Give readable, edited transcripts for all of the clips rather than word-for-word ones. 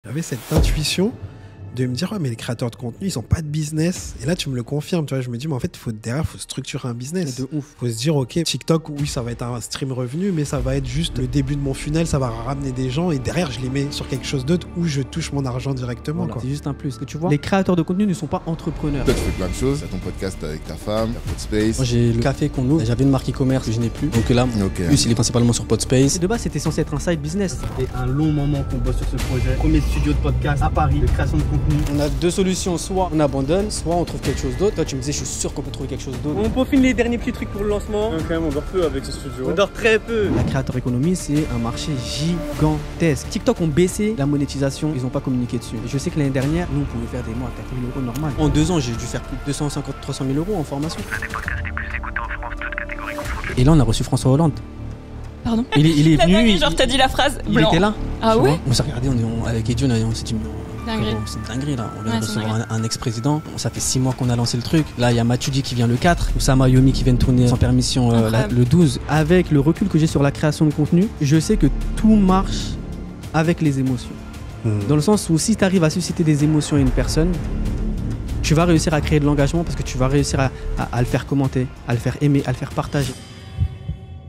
J'avais cette intuition de me dire, ouais, mais les créateurs de contenu, ils n'ont pas de business. Et là, tu me le confirmes, tu vois. Je me dis, mais en fait, derrière, il faut structurer un business. De ouf. Il faut se dire, ok, TikTok, oui, ça va être un stream revenu, mais ça va être juste le début de mon funnel, ça va ramener des gens. Et derrière, je les mets sur quelque chose d'autre où je touche mon argent directement. Voilà, Quoi. c'est juste un plus. Que tu vois, les créateurs de contenu ne sont pas entrepreneurs. Toi, tu fais plein de choses. Tu as ton podcast avec ta femme, t'as Podspace. Moi, j'ai le café qu'on ouvre. J'avais une marque e-commerce que je n'ai plus. Donc là, plus, il est principalement sur Podspace. Et de base, c'était censé être un side business. C'est un long moment qu'on bosse sur ce projet. Premier studio de podcast à Paris, de création de contenu. On a deux solutions, soit on abandonne, soit on trouve quelque chose d'autre. Toi, tu me disais, je suis sûr qu'on peut trouver quelque chose d'autre. On peaufine les derniers petits trucs pour le lancement. Quand même, on dort peu avec ce studio. On dort très peu. La créateur économie, c'est un marché gigantesque. TikTok ont baissé la monétisation, ils n'ont pas communiqué dessus. Et je sais que l'année dernière, nous, on pouvait faire des mois à 4 000 € normal. En 2 ans, j'ai dû faire plus de 250-300 000 € en formation. Un des podcasts les plus écoutés en France, toutes catégories confondues. Et là, on a reçu François Hollande. Pardon. Il est La venu. dingue, genre t'as dit la phrase Il blanc. était là. Ah tu ouais vois. On s'est regardé, avec Edion, on s'est dit, Dinguerie. c'est une dinguerie là. On vient Ouais, de c'est recevoir un ex-président. Ça fait 6 mois qu'on a lancé le truc. Là, il y a Matuidi qui vient le 4. Oussama Yomi qui vient de tourner sans permission le 12. Avec le recul que j'ai sur la création de contenu, je sais que tout marche avec les émotions. Dans le sens où si tu arrives à susciter des émotions à une personne, tu vas réussir à créer de l'engagement parce que tu vas réussir à le faire commenter, à le faire aimer, à le faire partager.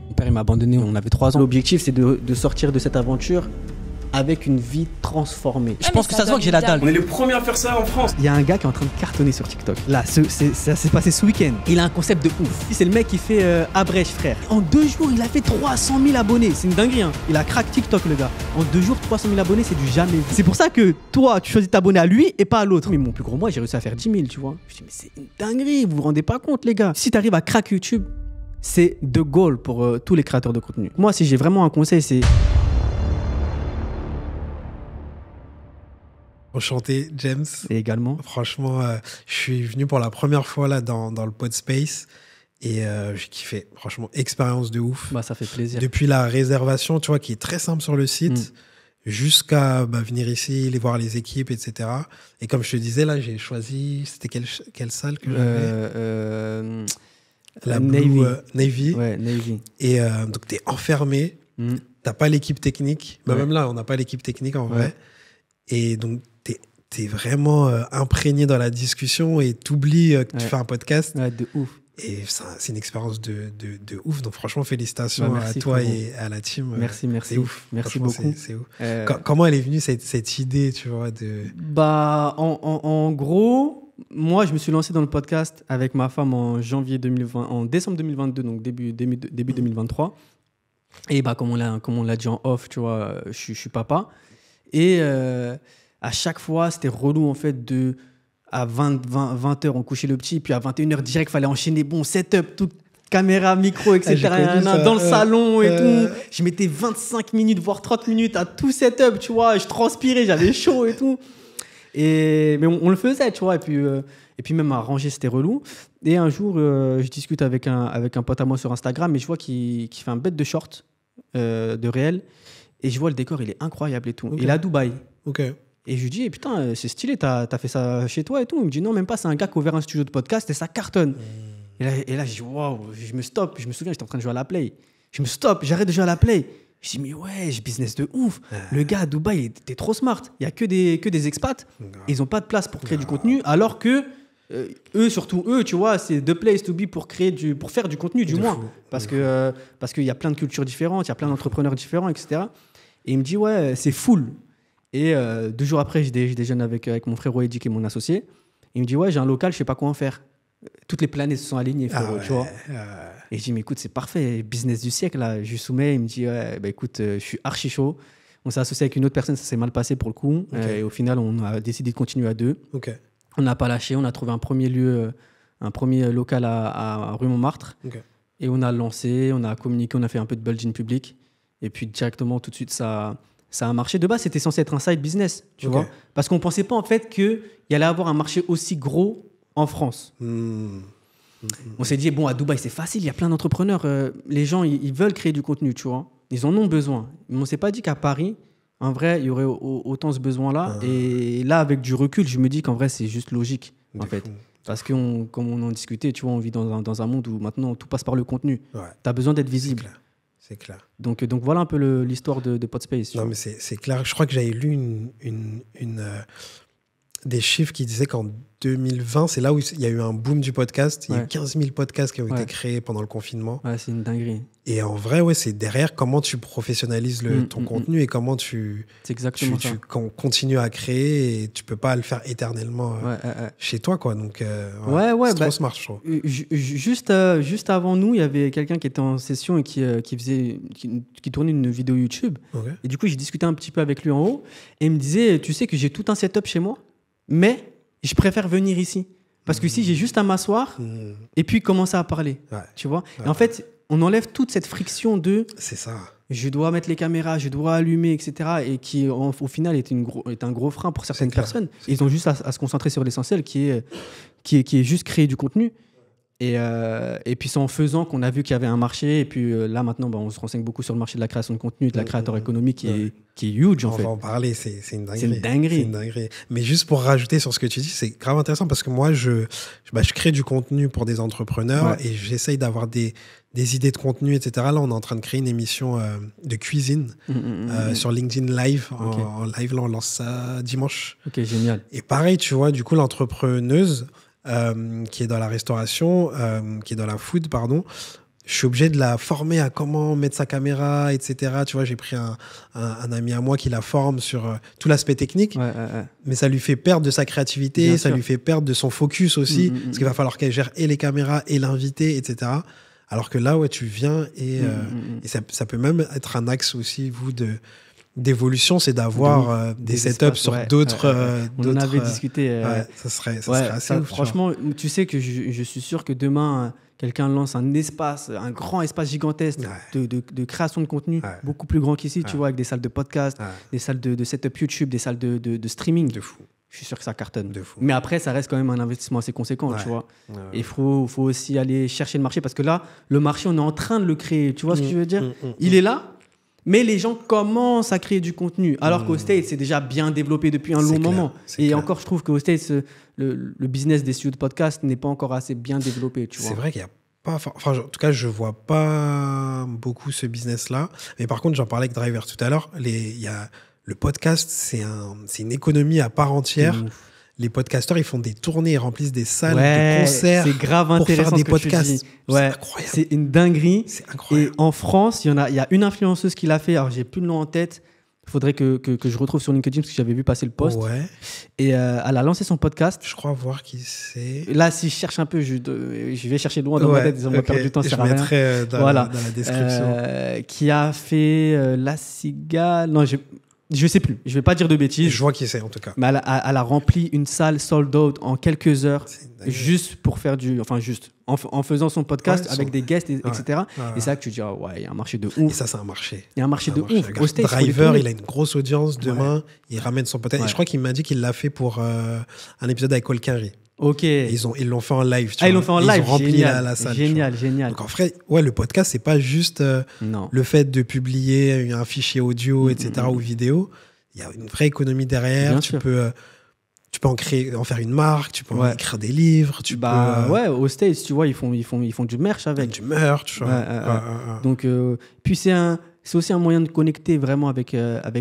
Mon père il m'a abandonné, on avait 3 ans. L'objectif c'est de sortir de cette aventure avec une vie transformée. Je pense que ça se voit que j'ai la dalle. On est les premiers à faire ça en France. Il y a un gars qui est en train de cartonner sur TikTok. Là, ça s'est passé ce week-end. Il a un concept de ouf. C'est le mec qui fait Abrège, frère. En 2 jours, il a fait 300 000 abonnés. C'est une dinguerie, hein. Il a crack TikTok, le gars. En 2 jours, 300 000 abonnés, c'est du jamais vu. C'est pour ça que toi, tu choisis de t'abonner à lui et pas à l'autre. Mais mon plus gros mois, j'ai réussi à faire 10 000, tu vois. Je dis, mais c'est une dinguerie, vous vous rendez pas compte, les gars. Si tu arrives à crack YouTube, c'est the goal pour tous les créateurs de contenu. Moi, si j'ai vraiment un conseil, c'est... Enchanté, James. Et également. Franchement, je suis venu pour la première fois là dans le Podspace et j'ai kiffé. Franchement, expérience de ouf. Bah, ça fait plaisir. Depuis la réservation, tu vois, qui est très simple sur le site, jusqu'à venir ici, les voir les équipes, etc. Et comme je te disais, là, j'ai choisi... C'était quelle salle que j'avais La Blue, Navy. Ouais, Navy. Et donc, tu es enfermé. T'as pas l'équipe technique. Bah, même là, on n'a pas l'équipe technique en vrai. Et donc, t'es vraiment imprégné dans la discussion et t'oublies que tu fais un podcast. Ouais, de ouf. Et c'est une expérience de ouf. Donc, franchement, félicitations merci, à toi frérot. et à la team. Merci. C'est ouf. Merci Franchement, beaucoup. C'est ouf. Comment elle est venue, cette idée, tu vois Bah, en gros, moi, je me suis lancé dans le podcast avec ma femme en décembre 2022, donc début 2023. Et bah, comme on l'a dit en off, tu vois, je suis papa. Et à chaque fois, c'était relou en fait à 20h, on couchait le petit, puis à 21h direct, il fallait enchaîner, bon, setup, tout, caméra, micro, etc. Dans le salon et tout. Je mettais 25 minutes, voire 30 minutes à tout setup, tu vois. Je transpirais, j'avais chaud et tout. Mais on le faisait, tu vois. Et puis même à ranger, c'était relou. Et un jour, je discute avec un pote à moi sur Instagram et je vois qu'il fait un bête de short de réel. Et je vois le décor, il est incroyable et tout. Okay. Il est à Dubaï. Ok. Et je lui dis, putain, c'est stylé, t'as fait ça chez toi et tout. Il me dit, non, même pas, c'est un gars qui a ouvert un studio de podcast et ça cartonne. Et là, je dis, waouh, je me stoppe. Je me souviens, j'étais en train de jouer à la Play. Je me stoppe, j'arrête de jouer à la Play. Je dis, mais ouais, j'ai business de ouf. Le gars à Dubaï, il était trop smart. Il n'y a que des expats. Ils n'ont pas de place pour créer du contenu, alors que surtout eux, tu vois, c'est the place to be pour faire du contenu, du moins. Parce qu'il y a plein de cultures différentes, il y a plein d'entrepreneurs différents, etc. Et il me dit, ouais, c'est full. Et 2 jours après, je déjeune avec mon frère Eddy, qui est mon associé. Il me dit, ouais, j'ai un local, je sais pas quoi en faire. Toutes les planètes se sont alignées, frérot, tu vois. Et je dis, mais écoute, c'est parfait, business du siècle, là. Je lui soumets, il me dit, ouais, bah écoute, je suis archi chaud. On s'est associé avec une autre personne, ça s'est mal passé pour le coup. Okay. Et au final, on a décidé de continuer à 2. Okay. On n'a pas lâché, on a trouvé un premier lieu, un premier local à rue Montmartre. Okay. Et on a lancé, on a communiqué, on a fait un peu de bulging public. Et puis directement, tout de suite, ça a marché. De base, c'était censé être un side business, tu vois. Parce qu'on ne pensait pas en fait qu'il y allait avoir un marché aussi gros en France. On s'est dit, bon, à Dubaï, c'est facile, il y a plein d'entrepreneurs. Les gens, ils veulent créer du contenu, tu vois. Ils en ont besoin. Mais on ne s'est pas dit qu'à Paris, en vrai, il y aurait autant ce besoin-là. Et là, avec du recul, je me dis qu'en vrai, c'est juste logique, en fait. Parce que, comme on en discutait, tu vois, on vit dans un monde où maintenant, tout passe par le contenu. Tu as besoin d'être visible. C'est clair. Donc voilà un peu l'histoire de Podspace. Non, mais c'est clair. Je crois que j'avais lu des chiffres qui disaient qu'en 2020, c'est là où il y a eu un boom du podcast. Il y a eu 15 000 podcasts qui ont été créés pendant le confinement. Ouais, c'est une dinguerie. Et en vrai, c'est derrière comment tu professionnalises ton contenu et comment tu continues à créer et tu peux pas le faire éternellement chez toi, quoi. Donc, c'est trop smart, je trouve. Juste avant nous, il y avait quelqu'un qui était en session et qui tournait une vidéo YouTube. Okay. Et du coup, j'ai discuté un petit peu avec lui en haut et il me disait, tu sais que j'ai tout un setup chez moi, mais je préfère venir ici. Parce que ici, j'ai juste à m'asseoir et puis commencer à parler. Ouais. Tu vois ? Et en fait, on enlève toute cette friction de... C'est ça. Je dois mettre les caméras, je dois allumer, etc. Et qui, au final, est un gros frein pour certaines personnes. Et ils ont juste à se concentrer sur l'essentiel qui est juste créer du contenu. Et puis c'est en faisant qu'on a vu qu'il y avait un marché. Et puis là, maintenant, on se renseigne beaucoup sur le marché de la création de contenu, de la créateur économique qui est huge, en fait. On va en parler, c'est une dinguerie. C'est une dinguerie. C'est une dinguerie. Mais juste pour rajouter sur ce que tu dis, c'est grave intéressant parce que moi, je crée du contenu pour des entrepreneurs et j'essaye d'avoir des idées de contenu, etc. Là, on est en train de créer une émission de cuisine sur LinkedIn Live. Okay. En live, là, on lance ça dimanche. Ok, génial. Et pareil, tu vois, du coup, l'entrepreneuse qui est dans la restauration, qui est dans la food, pardon, je suis obligé de la former à comment mettre sa caméra, etc. Tu vois, j'ai pris un ami à moi qui la forme sur tout l'aspect technique, mais ça lui fait perdre de sa créativité, bien ça sûr. Lui fait perdre de son focus aussi, parce qu'il va falloir qu'elle gère et les caméras et l'invité, etc. Alors que là, tu viens et ça peut même être un axe aussi, d'évolution, c'est d'avoir des setups sur d'autres... On en avait discuté. Ça serait assez ouf. Franchement, tu sais que je suis sûr que demain, quelqu'un lance un grand espace gigantesque de création de contenu, beaucoup plus grand qu'ici, tu vois, avec des salles de podcast, des salles de setup YouTube, des salles de streaming. De fou. Je suis sûr que ça cartonne. De fou. Mais après, ça reste quand même un investissement assez conséquent, tu vois. Et il faut aussi aller chercher le marché, parce que là, le marché, on est en train de le créer. Tu vois ce que je veux dire ? Il est là. Mais les gens commencent à créer du contenu, alors qu'au States, c'est déjà bien développé depuis un long moment. Et encore, je trouve qu'au States, le business des studios de podcast n'est pas encore assez bien développé. Tu vois. C'est vrai qu'il n'y a pas... Enfin, en tout cas, je ne vois pas beaucoup ce business-là. Mais par contre, j'en parlais avec Driver tout à l'heure. Le podcast, c'est une économie à part entière. Les podcasteurs, ils font des tournées, ils remplissent des salles de concerts. C'est grave intéressant pour faire des podcasts. C'est incroyable. C'est une dinguerie. C'est incroyable. Et en France, il y a une influenceuse qui l'a fait. Alors, j'ai plus le nom en tête. Il faudrait que je retrouve sur LinkedIn parce que j'avais vu passer le post. Ouais. Et elle a lancé son podcast. Je crois voir qui c'est. Là, si je cherche un peu, je vais chercher loin dans ma tête. On va perdre du temps. Je mettrai dans la description. Qui a fait La Cigale. Non, je sais plus, je vais pas dire de bêtises. Je vois qui c'est en tout cas. Mais elle a rempli une salle sold out en quelques heures, juste pour faire en faisant son podcast avec des guests, etc. Et c'est là que tu dis, il y a un marché de ouf. Et ça, c'est un marché. Il y a un marché de ouf. Au States, Driver, il a une grosse audience demain, il ramène son podcast. Et je crois qu'il m'a dit qu'il l'a fait pour un épisode avec Colquinry. Ok. Ils l'ont fait en live. Ils l'ont fait en live. Ils ont rempli la salle. Génial. Donc en vrai, le podcast, c'est pas juste le fait de publier un fichier audio, etc. ou vidéo. Il y a une vraie économie derrière. Tu peux en faire une marque, tu peux en écrire des livres. Aux States, tu vois, ils font du merch avec. Du merch. Donc, puis c'est aussi un moyen de connecter vraiment avec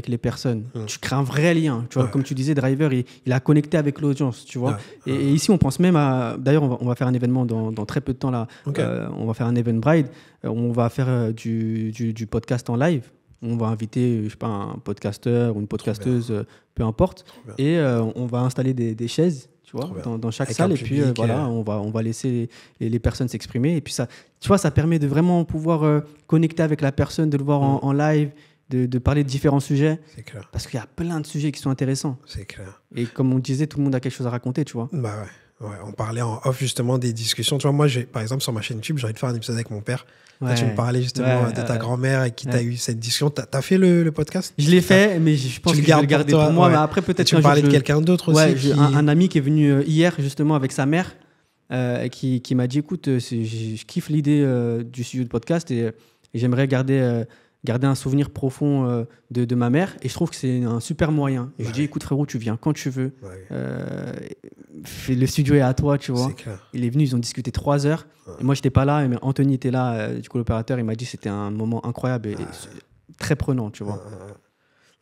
les personnes. Tu crées un vrai lien. Tu vois, comme tu disais, Driver, il a connecté avec l'audience, tu vois. Et ici, on pense même à... D'ailleurs, on va faire un événement dans très peu de temps là. On va faire un Eventbrite. On va faire du podcast en live. On va inviter, je sais pas, un podcasteur ou une podcasteuse, peu importe. Et on va installer des chaises, tu vois, dans chaque salle. Et puis on va laisser les personnes s'exprimer. Et puis ça, tu vois, ça permet de vraiment pouvoir connecter avec la personne, de le voir en live, de parler de différents sujets. C'est clair. Parce qu'il y a plein de sujets qui sont intéressants. C'est clair. Et comme on disait, tout le monde a quelque chose à raconter, tu vois. Bah ouais, on parlait en off justement des discussions. Tu vois, moi, par exemple, sur ma chaîne YouTube, j'ai envie de faire un épisode avec mon père. Là, tu me parlais justement de ta grand-mère avec qui tu as eu cette discussion. T'as fait le podcast ? Je l'ai fait, mais je pense que je vais le garder pour moi. Mais après, peut-être tu me parlais de quelqu'un d'autre aussi. J'ai un ami qui est venu hier justement avec sa mère qui m'a dit, écoute, je kiffe l'idée du studio de podcast et j'aimerais garder un souvenir profond de ma mère. Et je trouve que c'est un super moyen. Et je dis, écoute frérot, tu viens quand tu veux. le studio est à toi, tu vois. C'est clair. Il est venu, ils ont discuté 3 heures. Et moi, j'étais pas là, mais Anthony était là, du coup, l'opérateur, il m'a dit que c'était un moment incroyable et très prenant, tu vois.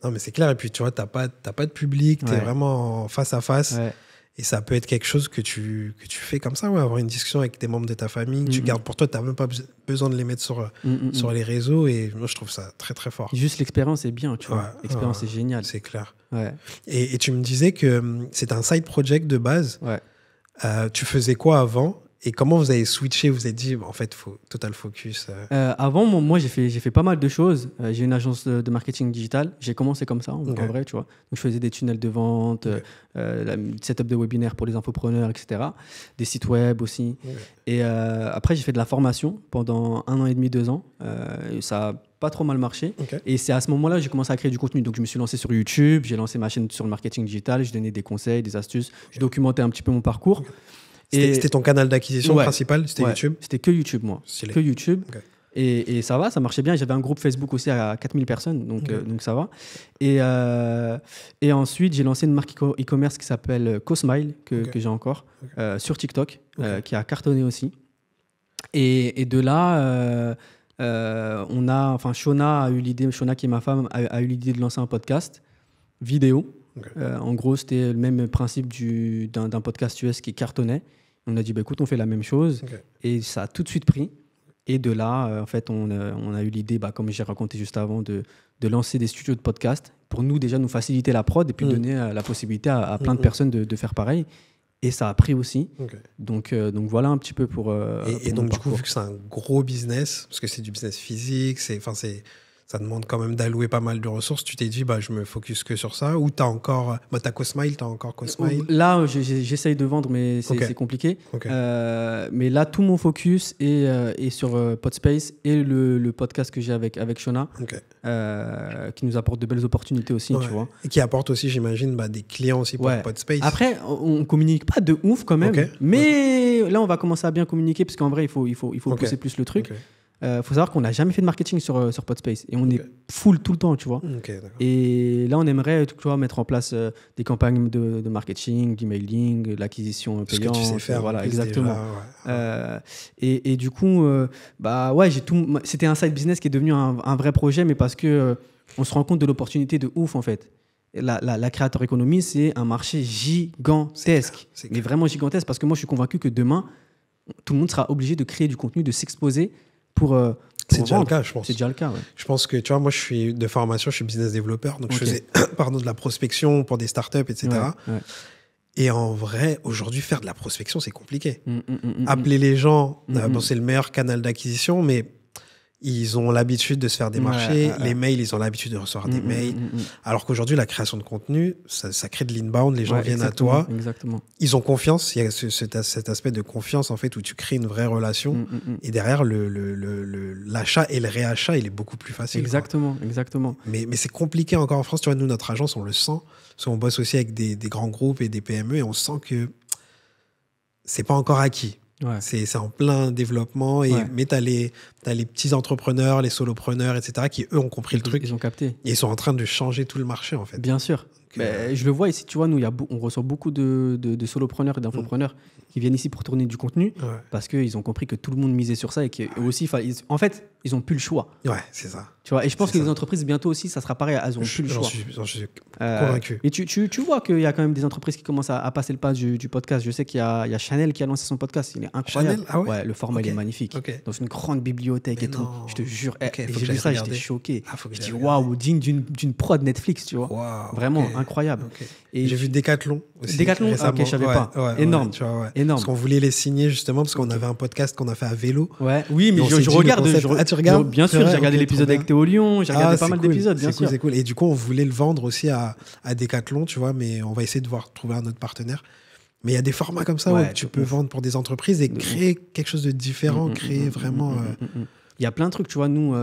Non, mais c'est clair. Et puis, tu vois, t'as pas de public, t'es Ouais. vraiment en face à face. Ouais. Et ça peut être quelque chose que tu fais comme ça, ouais, avoir une discussion avec des membres de ta famille, que tu gardes pour toi, tu n'as même pas besoin de les mettre sur les réseaux. Et moi, je trouve ça très, très fort. Juste l'expérience est bien, tu vois. Ouais, L'expérience est géniale. C'est clair. Ouais. Et tu me disais que c'était un side project de base. Ouais. Tu faisais quoi avant? Et comment vous avez switché? Vous avez dit, en fait, il faut total focus. Avant, moi, j'ai fait pas mal de choses. J'ai une agence de marketing digital. J'ai commencé comme ça, en vrai, tu vois. Donc, je faisais des tunnels de vente, setup de webinaires pour les infopreneurs, etc. Des sites web aussi. Et après, j'ai fait de la formation pendant 1 an et demi, 2 ans. Et ça a pas trop mal marché. Et c'est à ce moment-là que j'ai commencé à créer du contenu. Donc, je me suis lancé sur YouTube. J'ai lancé ma chaîne sur le marketing digital. Je donnais des conseils, des astuces. Je documentais un petit peu mon parcours. C'était ton canal d'acquisition principal? C'était YouTube? C'était que YouTube, moi. Stylé. Que YouTube. Et ça va, ça marchait bien. J'avais un groupe Facebook aussi à 4000 personnes, donc ça va. Et ensuite, j'ai lancé une marque e-commerce qui s'appelle CoSmile, que j'ai encore, sur TikTok, qui a cartonné aussi. Et de là, Shona a eu l'idée, Shona qui est ma femme, a eu l'idée de lancer un podcast vidéo. En gros, c'était le même principe d'un podcast US qui cartonnait. On a dit, bah, écoute, on fait la même chose. Et ça a tout de suite pris. Et de là, en fait, on a eu l'idée, bah, comme j'ai raconté juste avant, de lancer des studios de podcast pour nous, déjà, nous faciliter la prod et puis donner la possibilité à plein de personnes de faire pareil. Et ça a pris aussi. Donc voilà un petit peu pour et donc, du coup, vu que c'est un gros business, parce que c'est du business physique, ça demande quand même d'allouer pas mal de ressources. Tu t'es dit, bah, je me focus que sur ça? Ou tu as encore... Bah, t'as CoSmile, tu as encore CoSmile? Là, j'essaye de vendre, mais c'est compliqué. Mais là, tout mon focus est sur Podspace et le podcast que j'ai avec Shona, qui nous apporte de belles opportunités aussi, tu vois. Et qui apporte aussi, j'imagine, des clients aussi pour Podspace. Après, on ne communique pas de ouf quand même. Mais là, on va commencer à bien communiquer, parce qu'en vrai, il faut pousser plus le truc. Faut savoir qu'on n'a jamais fait de marketing sur Podspace et on est full tout le temps, tu vois. Et là, on aimerait, tu vois, mettre en place des campagnes de marketing, d'emailing, de l'acquisition payante. Ce que tu sais faire. Voilà, exactement. Déjà, et du coup, c'était un side business qui est devenu un vrai projet, mais parce que on se rend compte de l'opportunité de ouf, en fait. La créateur économie, c'est un marché gigantesque. Mais vraiment gigantesque, parce que moi, je suis convaincu que demain, tout le monde sera obligé de créer du contenu, de s'exposer pour c'est déjà le cas, je pense. C'est déjà le cas, ouais. Je pense que, tu vois, moi, je suis de formation, je suis business développeur, donc je faisais de la prospection pour des startups, etc. Et en vrai, aujourd'hui, faire de la prospection, c'est compliqué. Appeler les gens, c'est le meilleur canal d'acquisition, mais ils ont l'habitude de se faire démarcher. Les mails, ils ont l'habitude de recevoir des mails. Alors qu'aujourd'hui, la création de contenu, ça crée de l'inbound. Les gens viennent à toi. Exactement. Ils ont confiance. Il y a cet aspect de confiance, en fait, où tu crées une vraie relation. Et derrière, l'achat et le réachat, il est beaucoup plus facile. Exactement. Mais c'est compliqué encore en France. Tu vois, nous, notre agence, on le sent. Parce qu'on bosse aussi avec des grands groupes et des PME. Et on sent que c'est pas encore acquis. C'est en plein développement, mais tu as les petits entrepreneurs, les solopreneurs, etc., qui, eux, ont compris le truc. Ils ont capté. Et ils sont en train de changer tout le marché, en fait. Bien sûr. Je le vois ici, tu vois, nous, on reçoit beaucoup de solopreneurs et d'infopreneurs qui viennent ici pour tourner du contenu parce qu'ils ont compris que tout le monde misait sur ça et qu'eux aussi, en fait, ils n'ont plus le choix. Ouais, c'est ça. Tu vois, et je pense que les entreprises, bientôt aussi, ça sera pareil, elles n'ont plus le choix. J'en suis convaincu. Et tu vois qu'il y a quand même des entreprises qui commencent à passer le pas du podcast. Je sais qu'il y a Chanel qui a lancé son podcast. Il est incroyable. Chanel, le format il est magnifique. Dans une grande bibliothèque et tout. Je te jure. J'ai vu ça, j'étais choqué. Je dis waouh, digne d'une prod Netflix, tu vois. Vraiment incroyable. Et j'ai vu Decathlon aussi. Decathlon, ok, je savais pas. Énorme. Énorme. Parce qu'on voulait les signer justement parce qu'on avait un podcast qu'on a fait à vélo. Oui, mais je regarde. Tu regardes? Bien sûr, j'ai regardé l'épisode avec Théo Lyon, j'ai regardé pas mal d'épisodes, bien sûr. C'est cool. Et du coup, on voulait le vendre aussi à Decathlon, tu vois, mais on va essayer de trouver un autre partenaire. Mais il y a des formats comme ça où tu peux vendre pour des entreprises et créer quelque chose de différent, créer vraiment... Il y a plein de trucs, tu vois, nous...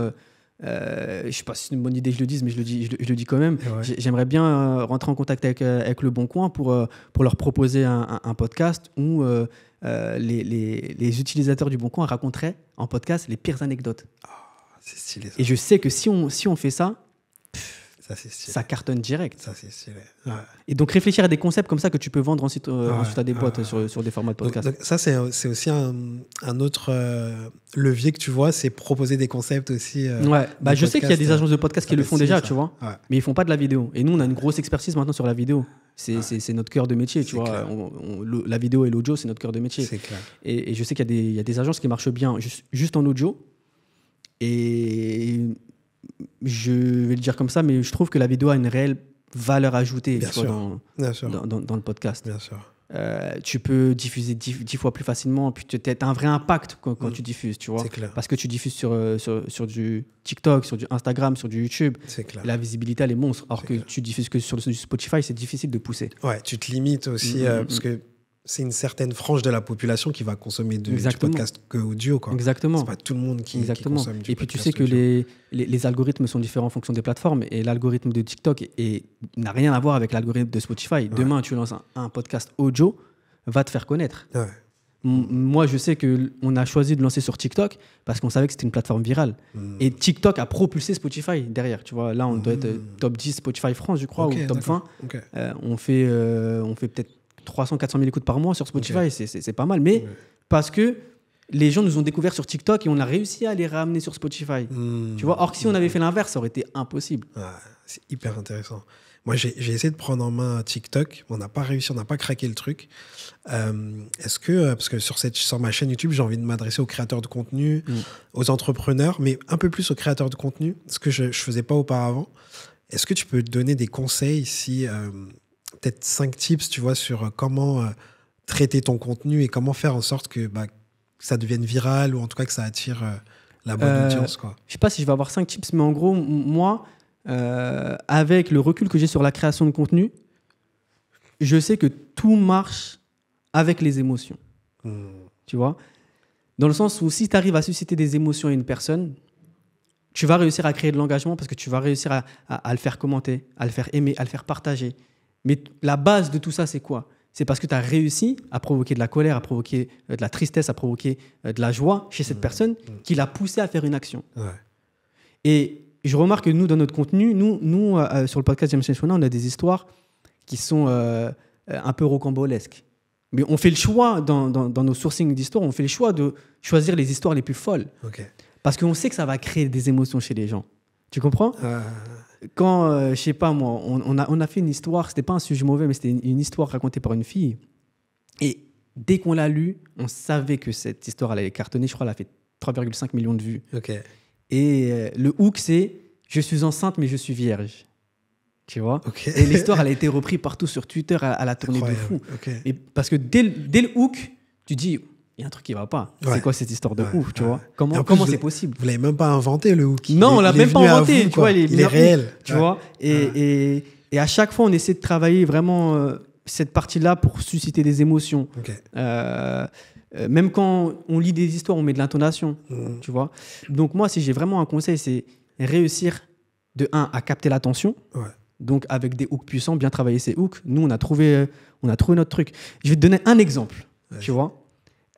je sais pas si c'est une bonne idée que je le dise, mais je le dis quand même. J'aimerais bien rentrer en contact avec Le Bon Coin pour leur proposer un podcast où les utilisateurs du Bon Coin raconteraient en podcast les pires anecdotes. C'est stylé, ça. Et je sais que si on fait ça, Ça, c'est stylé. Ça cartonne direct. Ça, c'est stylé. Ouais. Et donc, réfléchir à des concepts comme ça que tu peux vendre ensuite à des boîtes sur des formats de podcast. Donc, ça, c'est aussi un autre levier que tu vois, c'est proposer des concepts aussi. Ouais, bah, je sais qu'il y a des agences de podcast qui le font déjà, tu vois. Ouais. Mais ils font pas de la vidéo. Et nous, on a une grosse expertise maintenant sur la vidéo. C'est notre cœur de métier, tu vois. La vidéo et l'audio, c'est notre cœur de métier. C'est clair. Et je sais qu'il y a des agences qui marchent bien juste en audio. Et je vais le dire comme ça, mais je trouve que la vidéo a une réelle valeur ajoutée Bien tu sûr. vois, dans le podcast. Bien sûr. Tu peux diffuser 10 fois plus facilement, puis tu as un vrai impact quand tu diffuses, tu vois. C'est clair. Parce que tu diffuses sur du TikTok, sur du Instagram, sur du YouTube. C'est clair. La visibilité, elle est monstre. Alors C'est que clair. tu diffuses que sur du Spotify, c'est difficile de pousser. Ouais, tu te limites aussi parce que c'est une certaine frange de la population qui va consommer du podcast que audio, quoi. Exactement. C'est pas tout le monde qui consomme du podcast. Et puis tu sais que audio. les algorithmes sont différents en fonction des plateformes. Et l'algorithme de TikTok n'a rien à voir avec l'algorithme de Spotify. Demain, tu lances un podcast audio, va te faire connaître. Ouais. Moi, je sais qu'on a choisi de lancer sur TikTok parce qu'on savait que c'était une plateforme virale. Et TikTok a propulsé Spotify derrière. Tu vois, là, on doit être top 10 Spotify France, je crois, ou top 20. Okay. On fait peut-être 300-400 000 écoutes par mois sur Spotify. C'est pas mal. Mais parce que les gens nous ont découvert sur TikTok et on a réussi à les ramener sur Spotify. Tu vois, or que si on avait fait l'inverse, ça aurait été impossible. C'est hyper intéressant. Moi, j'ai essayé de prendre en main TikTok. On n'a pas réussi, on n'a pas craqué le truc. Est-ce que, parce que sur ma chaîne YouTube, j'ai envie de m'adresser aux créateurs de contenu, aux entrepreneurs, mais un peu plus aux créateurs de contenu, ce que je ne faisais pas auparavant. Est-ce que tu peux donner des conseils ici, peut-être 5 tips, tu vois, sur comment traiter ton contenu et comment faire en sorte que ça devienne viral ou en tout cas que ça attire la bonne audience, quoi. Je ne sais pas si je vais avoir 5 tips, mais en gros, moi, avec le recul que j'ai sur la création de contenu, je sais que tout marche avec les émotions. Tu vois ? Dans le sens où si tu arrives à susciter des émotions à une personne, tu vas réussir à créer de l'engagement parce que tu vas réussir à le faire commenter, à le faire aimer, à le faire partager. Mais la base de tout ça, c'est quoi ? C'est parce que tu as réussi à provoquer de la colère, à provoquer de la tristesse, à provoquer de la joie chez cette personne qui l'a poussé à faire une action. Ouais. Et je remarque que nous, dans notre contenu, nous sur le podcast James Shona, on a des histoires qui sont un peu rocambolesques. Mais on fait le choix, dans nos sourcings d'histoires, on fait le choix de choisir les histoires les plus folles. Okay. Parce qu'on sait que ça va créer des émotions chez les gens. Tu comprends ? Quand, je sais pas moi, on a fait une histoire, c'était pas un sujet mauvais, mais c'était une histoire racontée par une fille. Et dès qu'on l'a lue, on savait que cette histoire elle allait cartonner. Je crois qu'elle a fait 3,5 millions de vues. Okay. Et le hook, c'est « Je suis enceinte, mais je suis vierge ». Tu vois ? Okay. Et l'histoire, elle a été reprise partout sur Twitter, à la tournée de fou. Okay. Et parce que dès le hook, tu dis... Il y a un truc qui ne va pas. Ouais. C'est quoi cette histoire de ouf, tu vois ? Comment c'est possible ? Vous ne l'avez même pas inventé, le hook. Non, on ne l'a même pas inventé. Vous, tu vois, il est réel. Tu vois ? Et à chaque fois, on essaie de travailler vraiment cette partie-là pour susciter des émotions. Okay. Même quand on lit des histoires, on met de l'intonation. Tu vois ? Donc moi, si j'ai vraiment un conseil, c'est réussir de 1 à capter l'attention. Ouais. Donc avec des hooks puissants, bien travailler ces hooks. Nous, on a trouvé notre truc. Je vais te donner un exemple. Ouais. Tu vois ?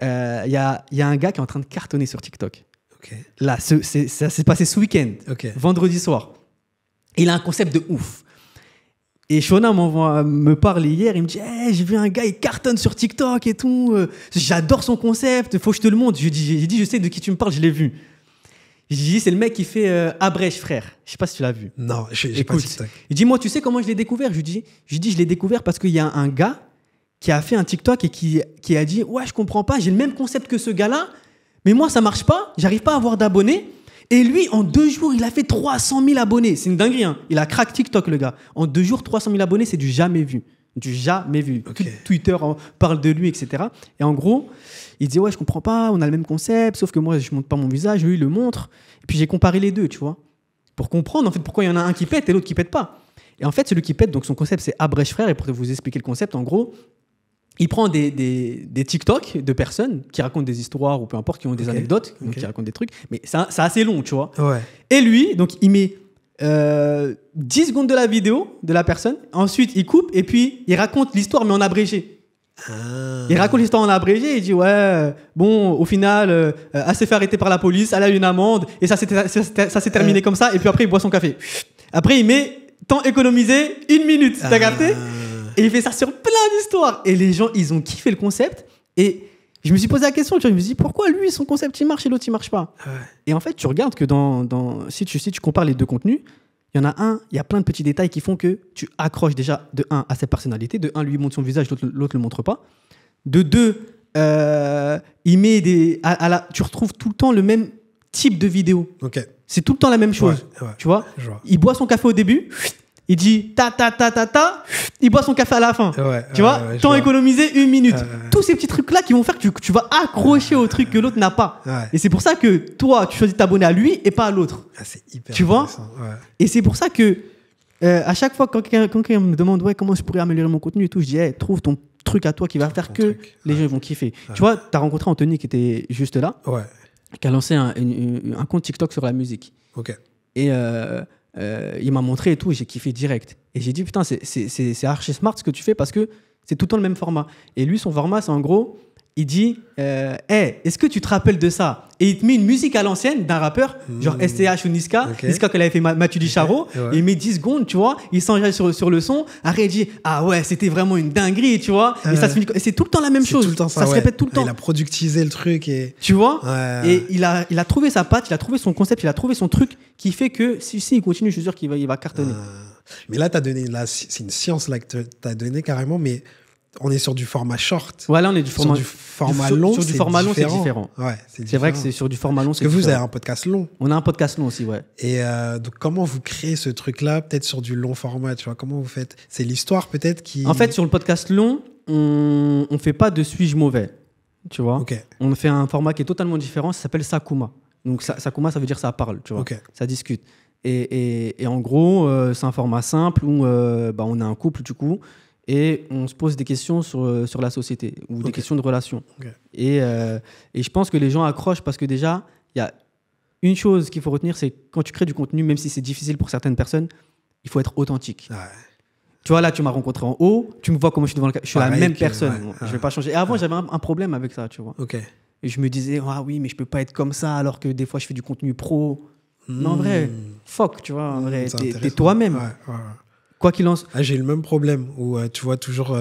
y a un gars qui est en train de cartonner sur TikTok. Okay. Là, ça s'est passé ce week-end, vendredi soir. Il a un concept de ouf. Et Shona me parle hier, il me dit hey, j'ai vu un gars, il cartonne sur TikTok et tout. J'adore son concept, faut que je te le montre. J'ai dit, je sais de qui tu me parles, je l'ai vu. J'ai dit, c'est le mec qui fait Abrèche, frère. Je sais pas si tu l'as vu. Non, j'ai pas TikTok. Il dit, moi, tu sais comment je l'ai découvert ? Je dis, je l'ai découvert parce qu'il y a un gars qui a fait un TikTok et qui a dit « Ouais, je comprends pas, j'ai le même concept que ce gars-là, mais moi, ça marche pas, j'arrive pas à avoir d'abonnés. » Et lui, en 2 jours, il a fait 300 000 abonnés. C'est une dinguerie, hein. Il a craqué TikTok, le gars. En 2 jours, 300 000 abonnés, c'est du jamais vu. Du jamais vu. Okay. Twitter parle de lui, etc. Et en gros, il dit « Ouais, je comprends pas, on a le même concept, sauf que moi, je montre pas mon visage, lui, il le montre. » Et puis, j'ai comparé les deux, tu vois, pour comprendre, en fait, pourquoi il y en a un qui pète et l'autre qui pète pas. Et en fait, celui qui pète, donc son concept, c'est Abrèche, frère. Et pour vous expliquer le concept, en gros, il prend des TikTok de personnes qui racontent des histoires ou peu importe, qui ont des anecdotes, donc qui racontent des trucs, mais c'est assez long, tu vois. Ouais. Et lui, donc il met 10 secondes de la vidéo de la personne, ensuite il coupe et puis il raconte l'histoire mais en abrégé. Il raconte l'histoire en abrégé, il dit ouais, bon, au final, elle s'est fait arrêter par la police, elle a eu une amende et ça s'est terminé comme ça, et puis après il boit son café. Après il met temps économisé, 1 minute. T'as capté? Et il fait ça sur plein d'histoires. Et les gens, ils ont kiffé le concept. Et je me suis posé la question, tu vois, je me suis dit, pourquoi lui, son concept, il marche et l'autre, il marche pas? Et en fait, tu regardes que si tu compares les deux contenus, il y en a un, il y a plein de petits détails qui font que tu accroches déjà, de un, à sa personnalité. De un, lui, il montre son visage, l'autre le montre pas. De deux, il met tu retrouves tout le temps le même type de vidéo. Ok. C'est tout le temps la même chose. Ouais, tu vois, je vois. il boit son café au début, il dit ta, il boit son café à la fin. Tu vois, temps économisé, 1 minute. Tous ces petits trucs-là qui vont faire que tu vas accrocher au truc que l'autre n'a pas. Et c'est pour ça que toi, tu choisis de t'abonner à lui et pas à l'autre. C'est hyper tu vois. Ouais. Et c'est pour ça que à chaque fois, quand quelqu'un me demande comment je pourrais améliorer mon contenu et tout, je dis trouve ton truc à toi qui va faire que les gens vont kiffer. Tu vois, tu as rencontré Anthony qui était juste là, qui a lancé un compte TikTok sur la musique. Et il m'a montré et tout, et j'ai kiffé direct. Et j'ai dit, putain, c'est archi smart ce que tu fais parce que c'est tout le temps le même format. Et lui, son format, c'est en gros, il dit, est-ce que tu te rappelles de ça? Et il te met une musique à l'ancienne d'un rappeur, genre STH ou Niska. Niska, qu'elle avait fait Mathieu Dicharo. Et il met 10 secondes, tu vois, il s'engage sur le son. Après, il dit, ah ouais, c'était vraiment une dinguerie, tu vois. Et ça se finit. Et c'est tout le temps la même chose. Tout le temps ça se répète tout le temps. Il a productisé le truc. Tu vois. Et il a trouvé sa patte, il a trouvé son concept, il a trouvé son truc qui fait que si il continue, je suis sûr qu'il va cartonner. Mais là, c'est une science là, que tu as donné carrément, mais on est sur du format short. Ouais, là, on est du format long. Sur du format long, c'est différent. Ouais, c'est vrai que c'est sur du format long. Parce que vous avez un podcast long. On a un podcast long aussi, ouais. Et donc, comment vous créez ce truc-là, peut-être sur du long format, tu vois? Comment vous faites? C'est l'histoire peut-être qui. En fait, sur le podcast long, on fait pas de suis-je mauvais, tu vois. On fait un format qui est totalement différent. Ça s'appelle Sakuma. Donc Sakuma, ça veut dire ça parle, tu vois. Ça discute. Et en gros, c'est un format simple où on a un couple du coup. Et on se pose des questions sur la société ou des questions de relations. Et je pense que les gens accrochent parce que déjà, il y a une chose qu'il faut retenir, c'est quand tu crées du contenu, même si c'est difficile pour certaines personnes, il faut être authentique. Tu vois, là, tu m'as rencontré en haut, tu me vois comment je suis devant le cas. Je suis la même personne. Je ne vais pas changer. Et avant, j'avais un problème avec ça, tu vois. Et je me disais, ah oui, mais je ne peux pas être comme ça alors que des fois, je fais du contenu pro. Mais en vrai, fuck, tu vois. En vrai, t'es toi-même. Quoi qu'il en soit. J'ai le même problème où tu vois toujours.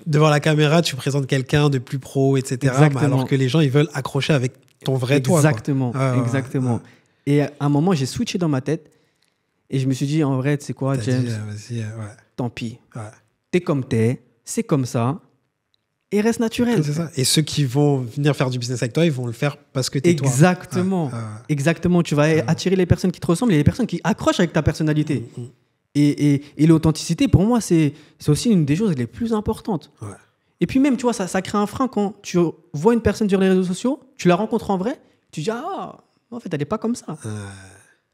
Devant la caméra, tu présentes quelqu'un de plus pro, etc. Alors que les gens, ils veulent accrocher avec ton vrai toi. Exactement. Et à un moment, j'ai switché dans ma tête et je me suis dit, en vrai, tu sais quoi, James, tant pis. T'es comme t'es, c'est comme ça. Et reste naturel. C'est ça. Et ceux qui vont venir faire du business avec toi, ils vont le faire parce que t'es toi. Exactement. Tu vas attirer les personnes qui te ressemblent et les personnes qui accrochent avec ta personnalité. Et l'authenticité, pour moi, c'est aussi une des choses les plus importantes. Et puis même, tu vois, ça crée un frein quand tu vois une personne sur les réseaux sociaux, tu la rencontres en vrai, tu dis, ah, en fait, elle n'est pas comme ça.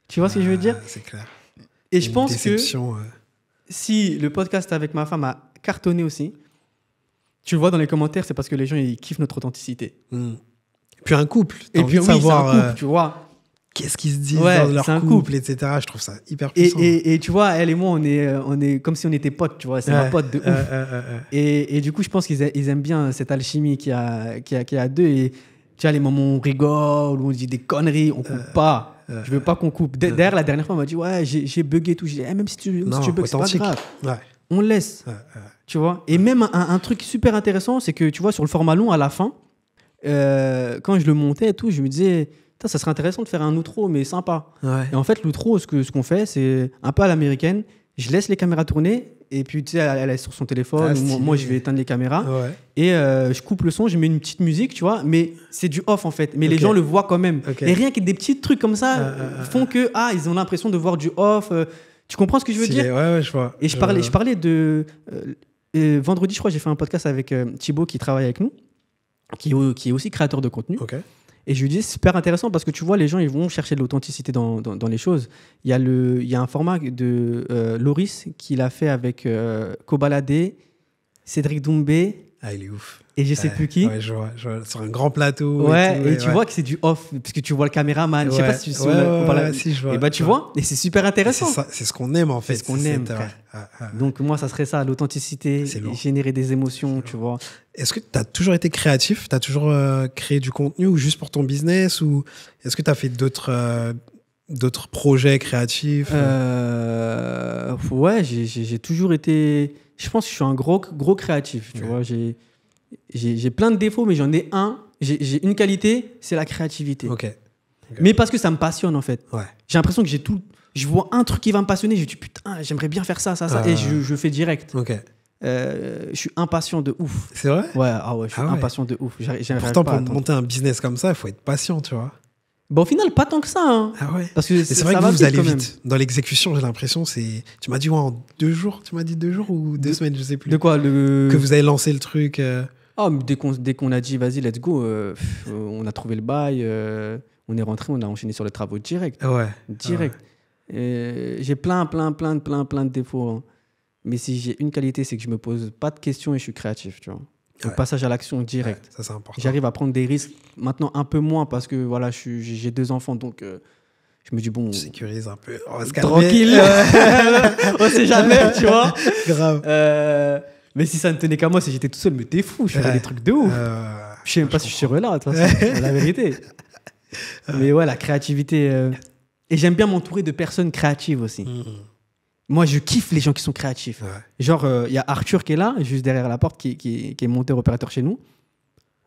Tu vois ce que je veux dire? C'est clair. Et je pense que si le podcast avec ma femme a cartonné aussi, tu le vois dans les commentaires, c'est parce que les gens ils kiffent notre authenticité. Puis un couple, et puis savoir un couple, tu vois. Qu'est-ce qu'ils se disent dans leur couple, etc. Je trouve ça hyper puissant. Et tu vois, elle et moi, on est comme si on était potes, tu vois. C'est ma pote de ouf. Et du coup, je pense qu'ils aiment bien cette alchimie qu'il y a deux. Et tu vois, les moments où on rigole, où on dit des conneries, on coupe pas. Je veux pas qu'on coupe. D'ailleurs, la dernière fois, on m'a dit, ouais, j'ai bugué tout. J'ai dit, même si tu bugs, c'est pas grave. On laisse. Tu vois. Et même un truc super intéressant, c'est que tu vois, sur le format long, à la fin, quand je le montais et tout, je me disais, ça serait intéressant de faire un outro, mais sympa. Et en fait, l'outro, ce qu'on fait, c'est un peu à l'américaine. Je laisse les caméras tourner, et puis tu sais, elle est sur son téléphone. Moi, je vais éteindre les caméras. Et je coupe le son, je mets une petite musique, tu vois. Mais c'est du off, en fait. Mais les gens le voient quand même. Et rien que des petits trucs comme ça font que, ils ont l'impression de voir du off. Tu comprends ce que je veux dire? Ouais, je vois. Et je parlais de... vendredi, je crois, j'ai fait un podcast avec Thibaut qui travaille avec nous, qui est aussi créateur de contenu. Et je lui dis, c'est super intéressant parce que tu vois, les gens, ils vont chercher de l'authenticité dans les choses. Il y a un format de Loris qu'il a fait avec Kobalade, Cédric Doumbé. Il est ouf. Et je sais plus qui. Je vois, sur un grand plateau. Et tu vois que c'est du off, parce que tu vois le caméraman. Je sais pas si tu si je vois. Et tu vois, et c'est super intéressant. C'est ce qu'on aime en fait. C'est ce qu'on aime. Donc moi, ça serait ça, l'authenticité, générer des émotions, tu vois. Est-ce que tu as toujours été créatif? Tu as toujours créé du contenu ou juste pour ton business? Ou est-ce que tu as fait d'autres d'autres projets créatifs? Ouais, j'ai toujours été... Je pense que je suis un gros créatif, tu vois. J'ai plein de défauts, mais j'en ai un. J'ai une qualité, c'est la créativité. Ok. Mais parce que ça me passionne, en fait. Ouais. J'ai l'impression que je vois un truc qui va me passionner, je me dis putain, j'aimerais bien faire ça, et je fais direct. Ok. Je suis impatient de ouf. C'est vrai? Ouais, je suis impatient de ouf. Pourtant, pour monter un business comme ça, il faut être patient, tu vois. Bon, au final, pas tant que ça. Hein. Ah ouais. Parce que c'est vrai que vous allez vite. Dans l'exécution, j'ai l'impression, c'est. Tu m'as dit en 2 jours. Tu m'as dit 2 jours ou 2 semaines, je sais plus. De quoi Que vous avez lancé le truc. Ah, mais dès qu'on a dit vas-y, let's go, on a trouvé le bail, on est rentré, on a enchaîné sur les travaux direct. Ouais. Direct. Ouais. J'ai plein de défauts. Hein. Mais si j'ai une qualité, c'est que je me pose pas de questions et je suis créatif, tu vois. Le passage à l'action direct. Ouais, ça, c'est important. J'arrive à prendre des risques maintenant un peu moins parce que voilà, j'ai 2 enfants, donc je me dis bon. Tu sécurises un peu. On va se tranquille. On sait jamais, tu vois. Grave. Mais si ça ne tenait qu'à moi, si j'étais tout seul, mais t'es fou, je faisais des trucs de ouf. Je sais même pas si je serais là, de toute façon, la vérité. Mais ouais, la créativité. Et j'aime bien m'entourer de personnes créatives aussi. Moi, je kiffe les gens qui sont créatifs. Ouais. Genre, il y a Arthur qui est là, juste derrière la porte, qui est monteur opérateur chez nous.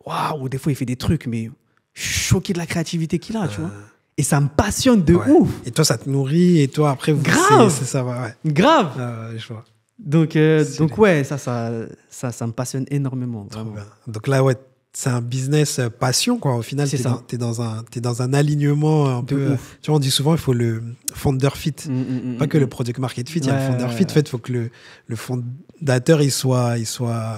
Waouh, des fois, il fait des trucs, mais je suis choqué de la créativité qu'il a, tu vois. Et ça me passionne de ouf. Et toi, ça te nourrit, et toi, après, grave. C'est ça, ouais. Grave. Je vois. Donc ouais, ça me passionne énormément. Vraiment. Donc là, ouais, c'est un business passion, quoi. Au final, t'es dans un alignement un peu. Tu vois, on dit souvent, il faut le founder fit. Pas que le product market fit, il y a le founder fit. En fait, il faut que le fondateur, il soit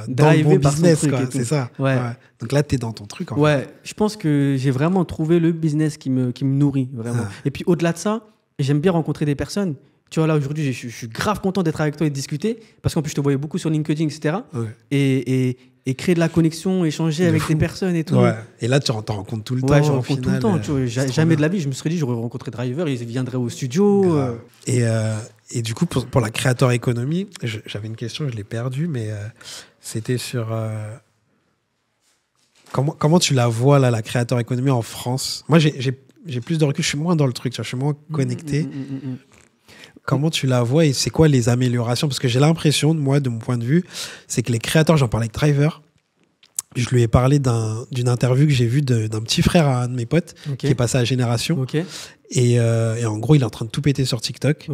dans le bon business, quoi. C'est ça. Ouais. Donc là, t'es dans ton truc, en fait. Je pense que j'ai vraiment trouvé le business qui me nourrit, vraiment. Et puis, au-delà de ça, j'aime bien rencontrer des personnes. Tu vois, là, aujourd'hui, je suis grave content d'être avec toi et de discuter, parce qu'en plus, je te voyais beaucoup sur LinkedIn, etc. Ouais. Et créer de la connexion, échanger avec des personnes et tout. Ouais. Et là, tu t'en rencontres tout le temps. Ouais, je rencontre tout le temps. Tu vois, jamais de la vie, je me serais dit, j'aurais rencontré Driver, ils viendraient au studio. Et du coup, pour la Creator Economy, j'avais une question, je l'ai perdue, mais c'était sur... Comment tu la vois, là, la Creator Economy en France? Moi, j'ai plus de recul, je suis moins dans le truc, tu vois, je suis moins connecté. Comment tu la vois et c'est quoi les améliorations? Parce que j'ai l'impression, moi, de mon point de vue, c'est que les créateurs, j'en parlais avec Driver, je lui ai parlé d'une interview que j'ai vue d'un petit frère à un de mes potes qui est passé à Génération. Et en gros, il est en train de tout péter sur TikTok.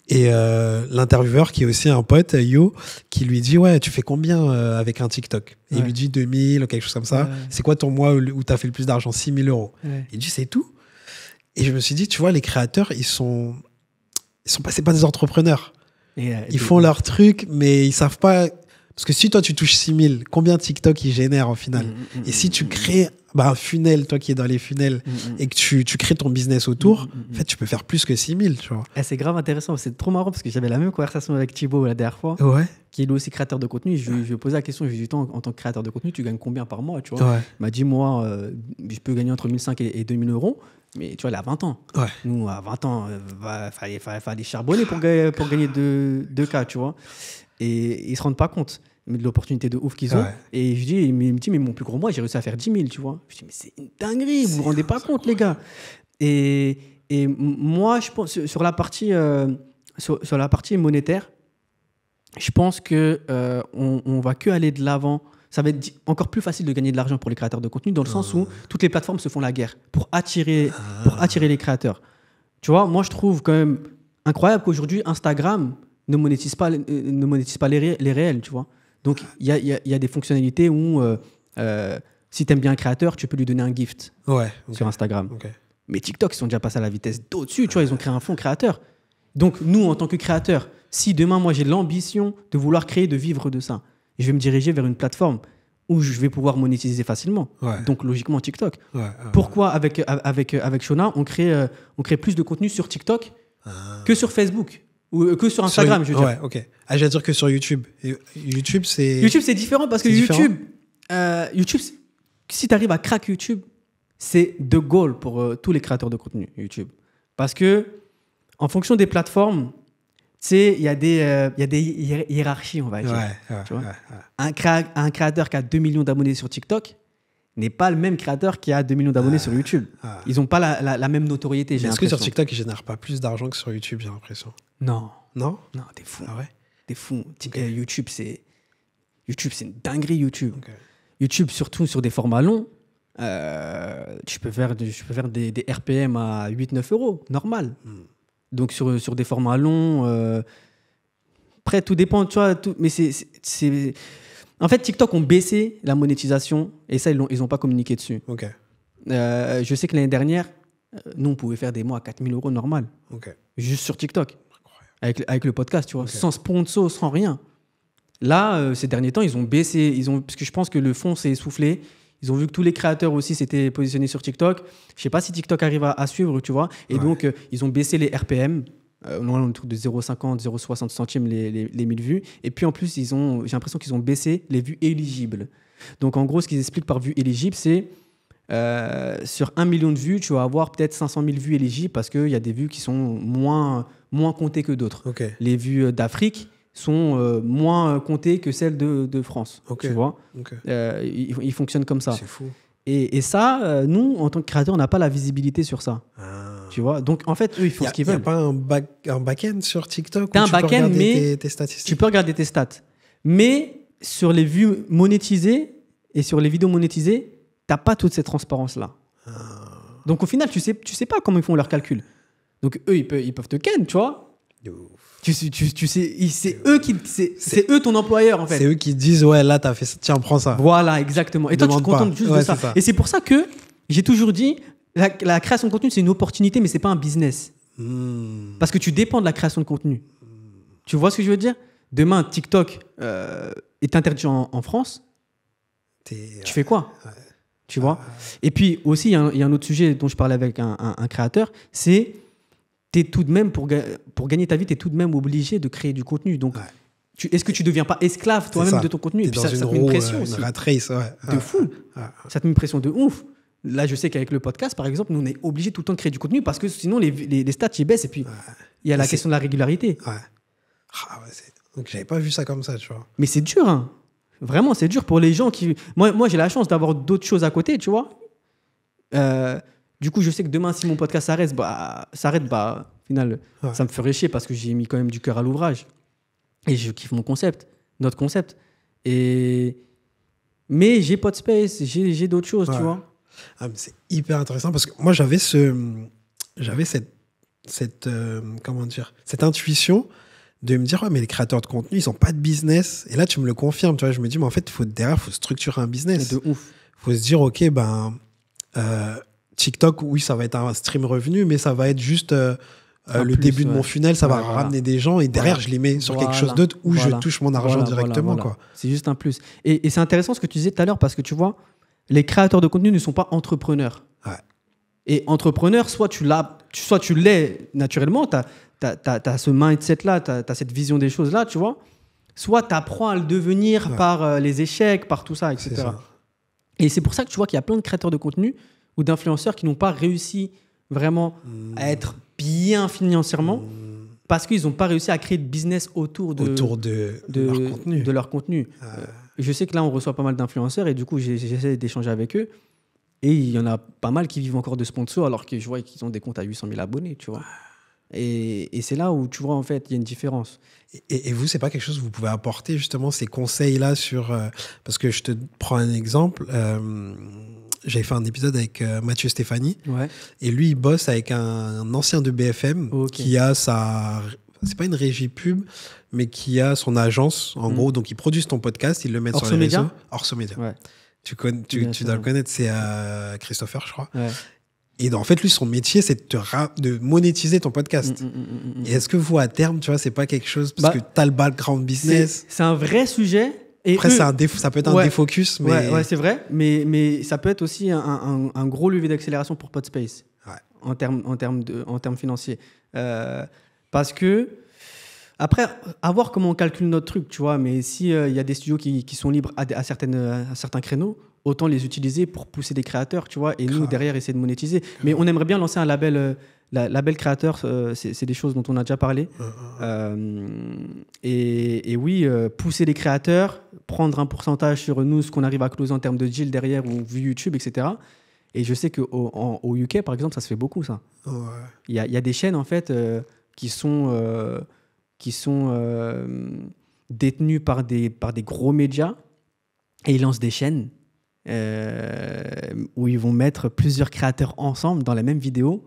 Et l'intervieweur, qui est aussi un pote, Yo, qui lui dit, ouais, tu fais combien avec un TikTok? Et il lui dit 2000 ou quelque chose comme ça. C'est quoi ton mois où tu as fait le plus d'argent? 6 000 €. Il dit, c'est tout. Et je me suis dit, tu vois, les créateurs, ils sont passés par des entrepreneurs. Ils font leur truc, mais ils savent pas. Parce que si toi, tu touches 6 000, combien TikTok ils génèrent au final? Et si tu crées un funnel, toi qui es dans les funnels, et que tu crées ton business autour, en fait, tu peux faire plus que 6 000, tu vois. C'est grave intéressant. C'est trop marrant parce que j'avais la même conversation avec Thibaut la dernière fois, qui est lui aussi créateur de contenu. Je lui ai posé la question, je lui ai dit, en tant que créateur de contenu, tu gagnes combien par mois, tu vois? Il m'a dit, moi, je peux gagner entre 1 500 et 2 000 €. Mais tu vois, il a 20 ans. Nous, à 20 ans, il fallait charbonner pour gagner 2K, tu vois. Et ils ne se rendent pas compte de l'opportunité de ouf qu'ils ont. Et il me dit, mais mon plus gros mois, j'ai réussi à faire 10 000, tu vois. Je dis, mais c'est une dinguerie, vous ne vous rendez pas compte, les gars. Et moi, je pense, sur la partie monétaire, je pense qu'on va que aller de l'avant. Ça va être encore plus facile de gagner de l'argent pour les créateurs de contenu, dans le sens où toutes les plateformes se font la guerre pour attirer les créateurs. Tu vois, moi, je trouve quand même incroyable qu'aujourd'hui, Instagram ne monétise pas les réels, tu vois. Donc, il y a des fonctionnalités où, si tu aimes bien un créateur, tu peux lui donner un gift sur Instagram. Mais TikTok, ils sont déjà passés à la vitesse d'au-dessus, tu vois, ils ont créé un fonds créateur. Donc, nous, en tant que créateurs, si demain, moi, j'ai l'ambition de vouloir créer, de vivre de ça, je vais me diriger vers une plateforme où je vais pouvoir monétiser facilement. Donc, logiquement, TikTok. Pourquoi, avec Shona, on crée plus de contenu sur TikTok que sur Facebook ou que sur Instagram, je veux dire. Je vais dire que sur YouTube. YouTube, c'est différent parce que YouTube, si tu arrives à crack YouTube, c'est the goal pour tous les créateurs de contenu YouTube. Parce que, en fonction des plateformes, il y a des hiérarchies, on va dire. Un créateur qui a 2 millions d'abonnés sur TikTok, n'est pas le même créateur qui a 2 millions d'abonnés sur YouTube. Ils n'ont pas la même notoriété, j'ai Est-ce que l'impression. sur TikTok, ils génèrent pas plus d'argent que sur YouTube, j'ai l'impression? Non. Non? Non, t'es fou. Ah ouais? T'es fou. YouTube, c'est une dinguerie, YouTube. Ok. YouTube, surtout sur des formats longs, je peux faire des RPM à 8-9 euros, normal. Donc sur des formats longs, après, tout dépend, tu vois. Mais c'est... En fait, TikTok ont baissé la monétisation et ça, ils n'ont pas communiqué dessus. Ok. Je sais que l'année dernière, nous, on pouvait faire des mois à 4 000 euros normal, Ok. juste sur TikTok, avec le podcast, tu vois, sans sponsor, sans rien. Là, ces derniers temps, ils ont baissé, parce que je pense que le fond s'est essoufflé. Ils ont vu que tous les créateurs aussi s'étaient positionnés sur TikTok. Je ne sais pas si TikTok arrive à suivre, tu vois. Et donc, ils ont baissé les RPM. Normalement, le truc de 0,50, 0,60 centimes les 1000 vues. Et puis, en plus, j'ai l'impression qu'ils ont baissé les vues éligibles. Donc, en gros, ce qu'ils expliquent par vue éligible, c'est sur 1 million de vues, tu vas avoir peut-être 500 000 vues éligibles parce qu'il y a des vues qui sont moins comptées que d'autres. Ok. Les vues d'Afrique sont moins comptées que celles de France. Ok. Tu vois, Ok. ils fonctionnent comme ça. C'est fou. Et ça, nous, en tant que créateurs, on n'a pas la visibilité sur ça. Tu vois, donc en fait, eux, ils font ce qu'ils veulent. Il n'y a pas un back-end sur TikTok T'as où un tu peux back-end, regarder mais tes statistiques? tu peux regarder tes stats. Mais sur les vues monétisées et sur les vidéos monétisées, t'as pas toute cette transparence-là. Donc au final, tu sais pas comment ils font leurs calculs. Donc eux, ils peuvent te ken, tu vois. Tu sais, c'est eux ton employeur en fait. C'est eux qui disent ouais, là t'as fait ça, tiens, prends ça. Voilà, exactement. Et toi, tu te Demande contentes pas. juste Ouais, de ça. c'est ça. Et c'est pour ça que j'ai toujours dit la création de contenu, c'est une opportunité, mais c'est pas un business. Parce que tu dépends de la création de contenu. Tu vois ce que je veux dire? Demain, TikTok est interdit en France. Tu fais quoi? Tu vois? Et puis aussi, il y a un autre sujet dont je parlais avec un créateur, c'est t'es tout de même, pour gagner ta vie, tu es tout de même obligé de créer du contenu. Donc, est-ce que tu ne deviens pas esclave toi-même de ton contenu? Et puis ça te met une pression aussi. Une rat race, de fou. Ça te met une pression de ouf. Là, je sais qu'avec le podcast, par exemple, nous, on est obligé tout le temps de créer du contenu parce que sinon, les stats, ils baissent. Et puis, il y a la question de la régularité. Donc, j'avais pas vu ça comme ça, tu vois. Mais c'est dur, hein. Vraiment, c'est dur pour les gens qui... Moi, j'ai la chance d'avoir d'autres choses à côté, tu vois. Du coup, je sais que demain, si mon podcast s'arrête, au final, ça me ferait chier parce que j'ai mis quand même du cœur à l'ouvrage. Et je kiffe mon concept, notre concept. Mais j'ai Podspace, j'ai d'autres choses, tu vois. Ah, mais c'est hyper intéressant parce que moi, j'avais cette intuition de me dire, ouais, mais les créateurs de contenu, ils n'ont pas de business. Et là, tu me le confirmes, tu vois. Je me dis, mais en fait, derrière, il faut structurer un business. De ouf. Il faut se dire, OK, TikTok, oui, ça va être un stream revenu, mais ça va être juste le début de mon funnel, ça va ramener des gens et derrière, je les mets sur quelque chose d'autre où je touche mon argent directement. Quoi. C'est juste un plus. Et c'est intéressant ce que tu disais tout à l'heure parce que tu vois, les créateurs de contenu ne sont pas entrepreneurs. Ouais. Et entrepreneur, soit tu l'es naturellement, tu as ce mindset-là, tu as cette vision des choses-là, tu vois. Soit tu apprends à le devenir par les échecs, par tout ça, etc. Et c'est pour ça que tu vois qu'il y a plein de créateurs de contenu ou d'influenceurs qui n'ont pas réussi vraiment à être bien financièrement parce qu'ils n'ont pas réussi à créer de business autour de leur contenu. Je sais que là, on reçoit pas mal d'influenceurs et du coup, j'essaie d'échanger avec eux. Et il y en a pas mal qui vivent encore de sponsors alors que je vois qu'ils ont des comptes à 800 000 abonnés, tu vois. Et c'est là où, tu vois, en fait, il y a une différence. Et vous, c'est pas quelque chose que vous pouvez apporter, justement, ces conseils-là sur... parce que je te prends un exemple. J'avais fait un épisode avec Mathieu Stéphanie. Ouais. Et lui, il bosse avec un ancien de BFM qui a sa... C'est pas une régie pub, mais qui a son agence, en gros. Donc, ils produisent ton podcast, ils le mettent sur les réseaux. Orso Média. Ouais. Tu dois le connaître, c'est Christopher, je crois. Ouais. Et en fait, lui, son métier, c'est de monétiser ton podcast. Et est-ce que vous, à terme, tu vois, c'est pas quelque chose... Parce que tu as le background business. C'est un vrai sujet. Et après, ça peut être un défocus. Mais... Ouais, c'est vrai. Mais ça peut être aussi un gros levier d'accélération pour Podspace en termes financiers. Parce que... Après, à voir comment on calcule notre truc, tu vois. Mais s'il y a des studios qui sont libres à certains créneaux, autant les utiliser pour pousser des créateurs, tu vois. Et nous, derrière, essayer de monétiser. Mais on aimerait bien lancer un label créateur. C'est des choses dont on a déjà parlé. Et oui, pousser les créateurs, prendre un pourcentage sur nous, ce qu'on arrive à closer en termes de deal derrière ou vu YouTube, etc. Et je sais qu'au UK, par exemple, ça se fait beaucoup, ça. Ouais. Il y a des chaînes, en fait, qui sont détenues par des gros médias et ils lancent des chaînes où ils vont mettre plusieurs créateurs ensemble dans la même vidéo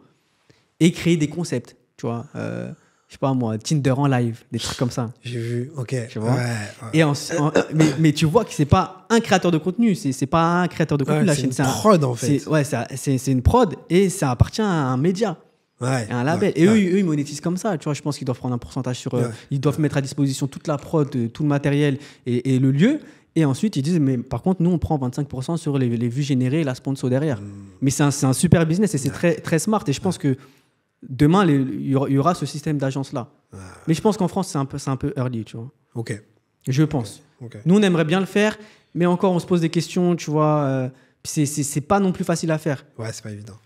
et créer des concepts, tu vois. Je sais pas moi, Tinder en live, des trucs comme ça. J'ai vu, ok. Tu vois. Ouais. Et mais tu vois que c'est pas un créateur de contenu, c'est pas un créateur de contenu, la chaîne. C'est une prod, en fait. C'est une prod et ça appartient à un média. Ouais, et un label. Et eux, ils monétisent comme ça. Tu vois, je pense qu'ils doivent prendre un pourcentage sur. Ils doivent mettre à disposition toute la prod, tout le matériel et le lieu. Et ensuite, ils disent, mais par contre, nous, on prend 25% sur les vues générées et la sponsor derrière. Mais c'est un super business et c'est très, très smart. Et je pense que demain, il y aura ce système d'agence-là. Mais je pense qu'en France, c'est un peu early, tu vois. Ok. Je pense. Okay. Nous, on aimerait bien le faire, mais encore, on se pose des questions, tu vois. C'est pas non plus facile à faire. Ouais, c'est pas évident.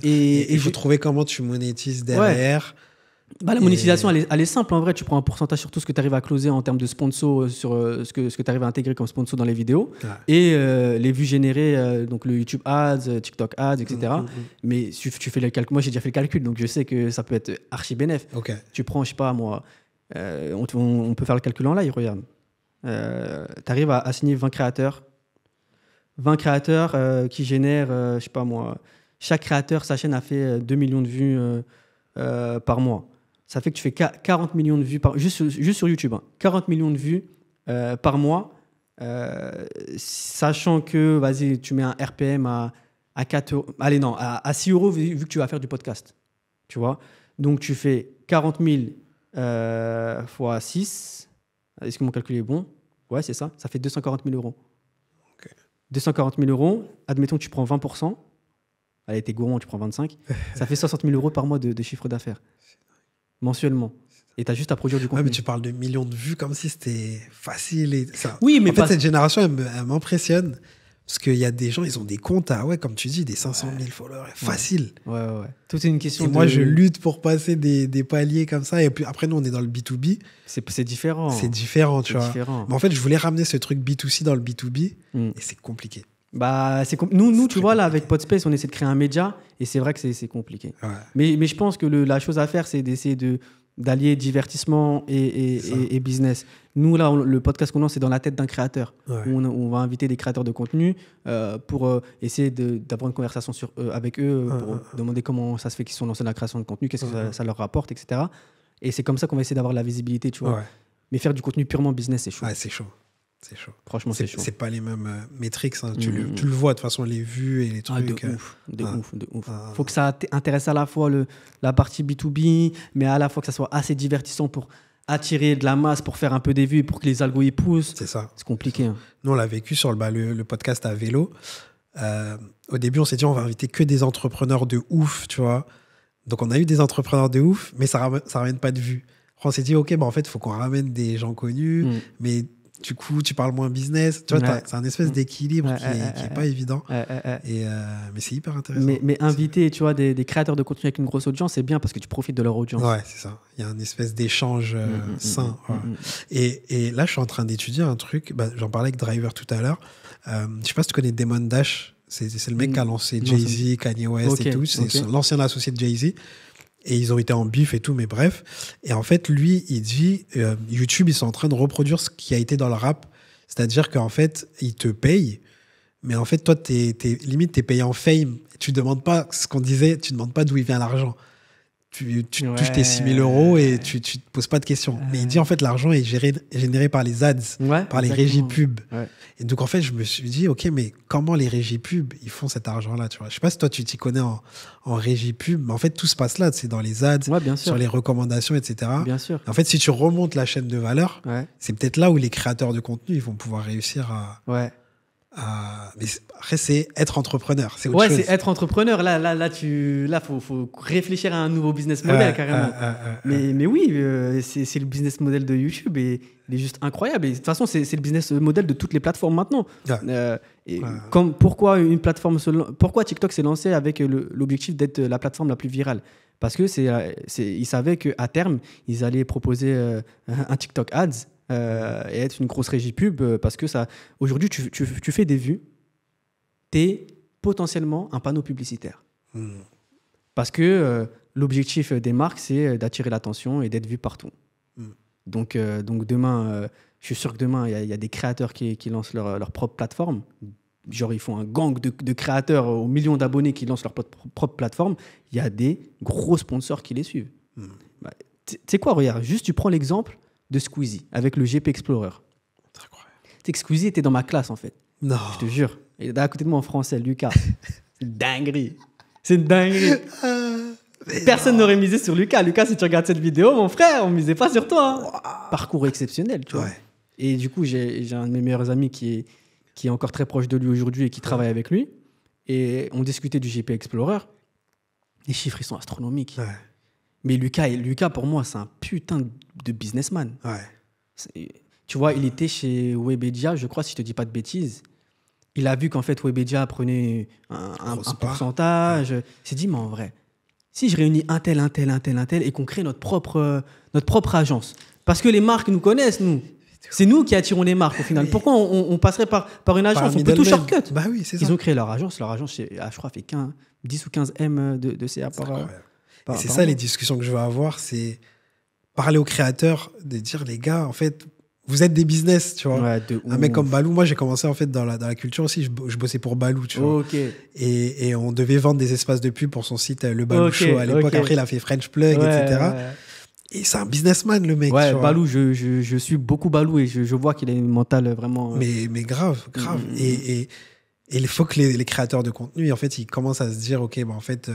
Et il faut trouver comment tu monétises derrière. Bah, la monétisation, elle est simple en vrai. Tu prends un pourcentage sur tout ce que tu arrives à closer en termes de sponsor, sur ce que tu arrives à intégrer comme sponsor dans les vidéos. Et les vues générées, donc le YouTube Ads, TikTok Ads, etc. Mais tu fais le calcul. Moi, j'ai déjà fait le calcul, donc je sais que ça peut être archi bénéf. Okay. Tu prends, je sais pas moi, on peut faire le calcul en live, regarde. Tu arrives à signer 20 créateurs. 20 créateurs qui génèrent, je sais pas moi, chaque créateur, sa chaîne a fait 2 millions de vues par mois. Ça fait que tu fais 40 millions de vues juste sur YouTube. 40 millions de vues par mois, sachant que, vas-y, tu mets un RPM à 4 euros. Allez, non, à 6 euros vu que tu vas faire du podcast. Tu vois ? Donc, tu fais 40 000 fois 6. Est-ce que mon calcul est bon ? Ouais, c'est ça. Ça fait 240 000 euros. Okay. 240 000 euros. Admettons que tu prends 20%. Allez, t'es gourmand, tu prends 25. Ça fait 60 000 euros par mois de chiffre d'affaires. Mensuellement. Et tu as juste à produire du contenu. Ouais, mais tu parles de millions de vues comme si c'était facile. Et ça. Oui, mais en fait, cette génération, elle m'impressionne. Parce qu'il y a des gens, ils ont des comptes à, comme tu dis, des 500 000 followers. Facile. Ouais. Tout est une question moi, je lutte pour passer des paliers comme ça. Et puis après, nous, on est dans le B2B. C'est différent. C'est différent, tu vois. Différent. Mais en fait, je voulais ramener ce truc B2C dans le B2B. Et c'est compliqué. Bah, nous tu vois, là, avec Podspace, on essaie de créer un média et c'est vrai que c'est compliqué. Ouais. Mais je pense que la chose à faire, c'est d'essayer d'allier divertissement et business. Nous, là, le podcast qu'on lance, c'est dans la tête d'un créateur. Ouais. Où on va inviter des créateurs de contenu pour essayer d'avoir une conversation avec eux, pour demander comment ça se fait qu'ils sont lancés dans la création de contenu, qu'est-ce que ça leur rapporte, etc. Et c'est comme ça qu'on va essayer d'avoir la visibilité, tu vois. Ouais. Mais faire du contenu purement business, c'est chaud. Ouais, c'est chaud. C'est chaud. Franchement, c'est chaud. C'est pas les mêmes métriques. Hein. Tu le vois, de toute façon, les vues et les trucs. De ouf. Faut que ça intéresse à la fois la partie B2B, mais à la fois que ça soit assez divertissant pour attirer de la masse, pour faire un peu des vues, pour que les algos y poussent. C'est ça. C'est compliqué. Hein. Nous, on l'a vécu sur le podcast à vélo. Au début, on s'est dit, on va inviter que des entrepreneurs de ouf, tu vois. Donc, on a eu des entrepreneurs de ouf, mais ça ramène pas de vues. Après, on s'est dit, OK, en fait, il faut qu'on ramène des gens connus, mais... Du coup, tu parles moins business. Tu vois, c'est un espèce d'équilibre qui est pas évident. Mais c'est hyper intéressant. Mais inviter, tu vois, des créateurs de contenu avec une grosse audience, c'est bien parce que tu profites de leur audience. Ouais, c'est ça. Il y a une espèce d'échange sain. Et là, je suis en train d'étudier un truc. J'en parlais avec Driver tout à l'heure. Je sais pas si tu connais Damon Dash. C'est le mec qui a lancé Jay-Z, Kanye West et tout. C'est l'ancien associé de Jay-Z. Et ils ont été en bif et tout, mais bref. Et en fait, lui, il dit, YouTube, ils sont en train de reproduire ce qui a été dans le rap. C'est-à-dire qu'en fait, ils te payent, mais en fait, toi, limite, t'es payé en fame. Tu demandes pas ce qu'on disait, tu demandes pas d'où il vient l'argent. Tu touches tes 6 000 euros et tu te poses pas de questions. Mais il dit, en fait, l'argent est généré par les ads, par les régies pubs. Ouais. Et donc, en fait, je me suis dit, OK, mais comment les régies pubs, ils font cet argent-là, tu vois? Je sais pas si toi, tu t'y connais en régie pub, mais en fait, tout se passe là. C'est dans les ads, sur les recommandations, etc. Bien sûr. En fait, si tu remontes la chaîne de valeur, c'est peut-être là où les créateurs de contenu, ils vont pouvoir réussir à... Mais après, c'est être entrepreneur. C'est autre chose. C'est être entrepreneur. Là, faut réfléchir à un nouveau business model, carrément. Mais oui, c'est le business model de YouTube et il est juste incroyable. Et de toute façon, c'est le business model de toutes les plateformes maintenant. Pourquoi TikTok s'est lancé avec l'objectif d'être la plateforme la plus virale? Parce que ils savaient qu'à terme, ils allaient proposer un TikTok Ads et être une grosse régie pub parce que ça. Aujourd'hui, tu fais des vues, t'es potentiellement un panneau publicitaire. Parce que l'objectif des marques, c'est d'attirer l'attention et d'être vu partout. Donc demain, je suis sûr que demain, il y a des créateurs qui lancent leur propre plateforme. Genre, ils font un gang de créateurs aux millions d'abonnés qui lancent leur propre plateforme. Il y a des gros sponsors qui les suivent. Bah, tu sais quoi, regarde, juste tu prends l'exemple de Squeezie avec le GP Explorer. C'est incroyable. Tu sais que Squeezie était dans ma classe, en fait. Non. Je te jure. Il est à côté de moi en français, Lucas. C'est une dinguerie. C'est une dinguerie. Personne n'aurait misé sur Lucas. Lucas, si tu regardes cette vidéo, mon frère, on misait pas sur toi. Hein. Parcours exceptionnel, tu vois. Ouais. Et du coup, j'ai un de mes meilleurs amis qui est encore très proche de lui aujourd'hui et qui travaille avec lui. Et on discutait du GP Explorer. Les chiffres, ils sont astronomiques. Ouais. Mais Lucas, pour moi, c'est un putain de businessman. Ouais. Tu vois, il était chez Webedia, je crois, si je te dis pas de bêtises. Il a vu qu'en fait, Webedia prenait un pourcentage. Il s'est dit, mais en vrai, si je réunis un tel et qu'on crée notre propre agence, parce que les marques nous connaissent, nous. C'est nous qui attirons les marques au final. Pourquoi on passerait par une agence? On peut tout shortcut. Bah oui, c'est ça. Ils ont créé leur agence. Leur agence, je crois, fait 10 ou 15 M de CA par an. Et c'est ça les discussions que je veux avoir, c'est parler aux créateurs, de dire les gars, en fait, vous êtes des business, tu vois. Ouais, un mec comme Balou, moi j'ai commencé en fait dans la culture aussi, je bossais pour Balou, tu vois. Okay. Et on devait vendre des espaces de pub pour son site, le Balou Show à l'époque. Après, il a fait French Plug, etc. Ouais. Et c'est un businessman, le mec. Ouais, tu vois. Balou, je suis beaucoup Balou et je vois qu'il a une mentale vraiment. Mais grave. Et il faut que les créateurs de contenu, en fait, ils commencent à se dire, ok, bah, en fait,